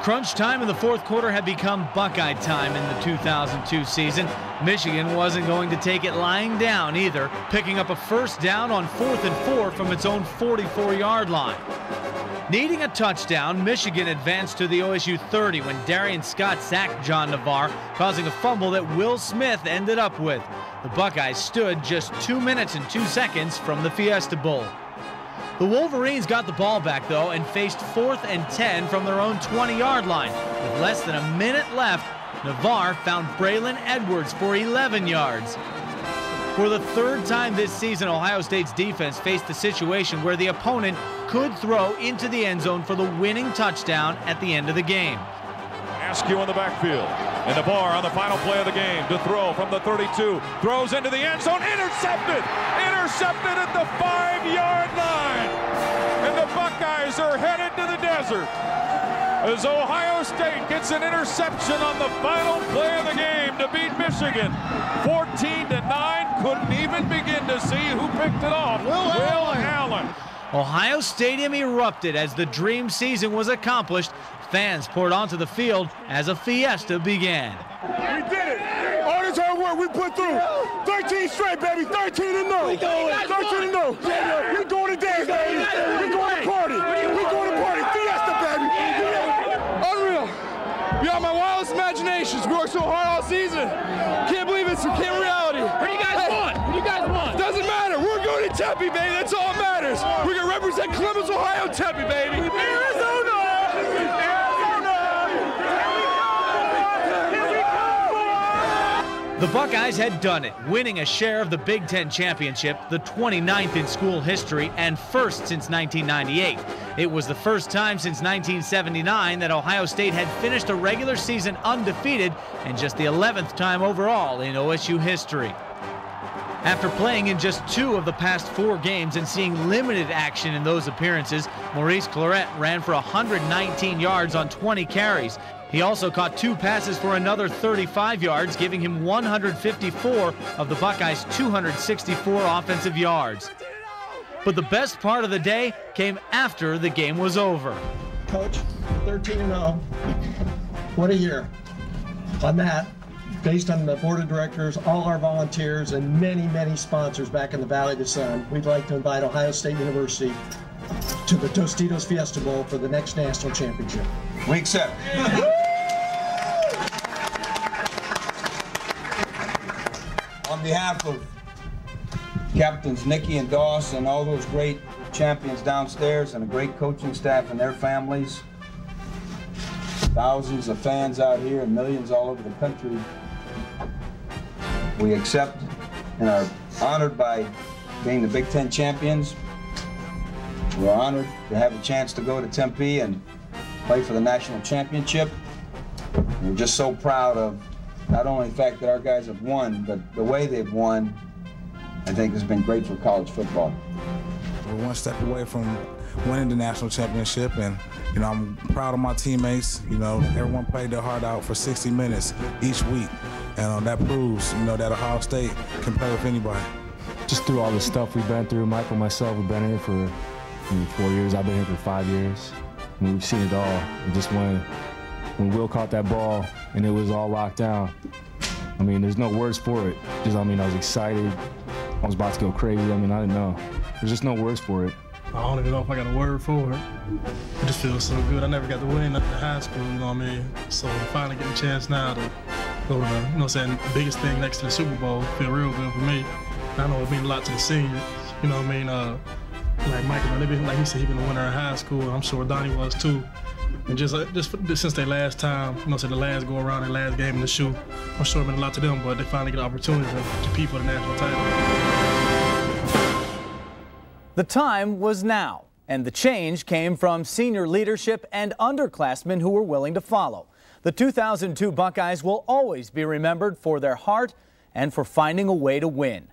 Crunch time in the 4th quarter had become Buckeye time in the 2002 season. Michigan wasn't going to take it lying down either, picking up a 1st down on 4th and 4 from its own 44-yard line. Needing a touchdown, Michigan advanced to the OSU 30 when Darian Scott sacked John Navarre, causing a fumble that Will Smith ended up with. The Buckeyes stood just 2 minutes and 2 seconds from the Fiesta Bowl. The Wolverines got the ball back, though, and faced 4th and 10 from their own 20-yard line. With less than a minute left, Navarre found Braylon Edwards for 11 yards. For the 3rd time this season, Ohio State's defense faced a situation where the opponent could throw into the end zone for the winning touchdown at the end of the game. Askew in the backfield, and Navarre on the final play of the game to throw from the 32, throws into the end zone, intercepted at the 5-yard line, and the Buckeyes are headed to the desert as Ohio State gets an interception on the final play of the game to beat Michigan 14-9. Couldn't even begin to see who picked it off. Will Allen. Ohio Stadium erupted as the dream season was accomplished. Fans poured onto the field as a fiesta began. We did it! All this hard work we put through. 13 straight, baby. 13-0. 13-0. We going to dance, baby. We going to party. We going to party. Fiesta, baby. Unreal. Beyond my wildest imaginations. We worked so hard all season. Can't believe it's became reality. Who do you guys want? Who do you guys want? Doesn't matter. We're going to Tempe, baby. That's all that matters. We're going to represent Columbus, Ohio, Tempe, baby. Arizona! The Buckeyes had done it, winning a share of the Big Ten championship, the 29th in school history and first since 1998. It was the first time since 1979 that Ohio State had finished a regular season undefeated and just the 11th time overall in OSU history. After playing in just 2 of the past 4 games and seeing limited action in those appearances, Maurice Clarett ran for 119 yards on 20 carries. He also caught 2 passes for another 35 yards, giving him 154 of the Buckeyes' 264 offensive yards. But the best part of the day came after the game was over. Coach, 13-0. What a year. On that, based on the board of directors, all our volunteers, and many, many sponsors back in the Valley of the Sun, we'd like to invite Ohio State University to the Tostitos Fiesta Bowl for the next national championship. We accept. On behalf of Captains Nicky and Doss and all those great champions downstairs and a great coaching staff and their families, thousands of fans out here and millions all over the country, we accept and are honored by being the Big Ten champions. We're honored to have a chance to go to Tempe and play for the national championship. We're just so proud of not only the fact that our guys have won, but the way they've won, I think has been great for college football. We're one step away from winning the national championship, and I'm proud of my teammates. Everyone played their heart out for 60 minutes each week, and that proves that Ohio State can play with anybody. Just through all the stuff we've been through, Michael and myself, we've been here for 4 years. I've been here for 5 years. And we've seen it all. And just when Will caught that ball and it was all locked down, there's no words for it. I was excited. I was about to go crazy. I didn't know. There's just no words for it. I don't even know if I got a word for it. It just feels so good. I never got to win at high school, So finally getting a chance now to go to the, the biggest thing next to the Super Bowl feel real good for me. And I know it means a lot to the seniors. Like Michael, like he said, he been a winner in high school, and I'm sure Donnie was too. And just since their last time, the last go around, their last game in the shoe, I'm sure it meant a lot to them, but they finally get an opportunity to compete for the national title. The time was now, and the change came from senior leadership and underclassmen who were willing to follow. The 2002 Buckeyes will always be remembered for their heart and for finding a way to win.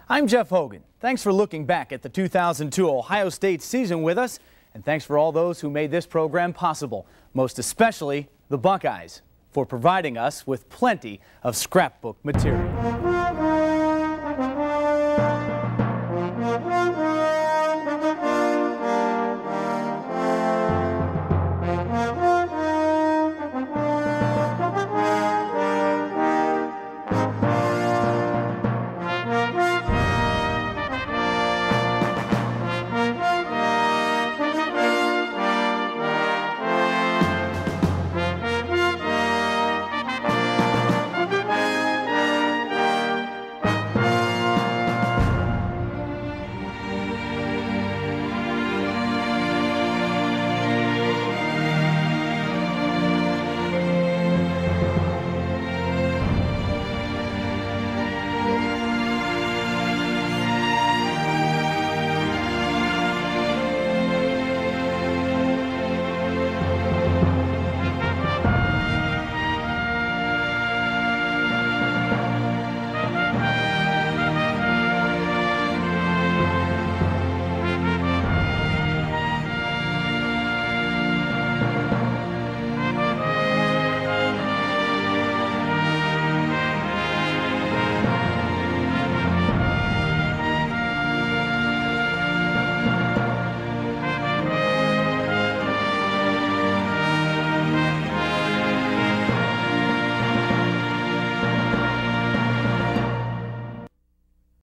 I'm Jeff Hogan. Thanks for looking back at the 2002 Ohio State season with us, and thanks for all those who made this program possible, most especially the Buckeyes, for providing us with plenty of scrapbook material.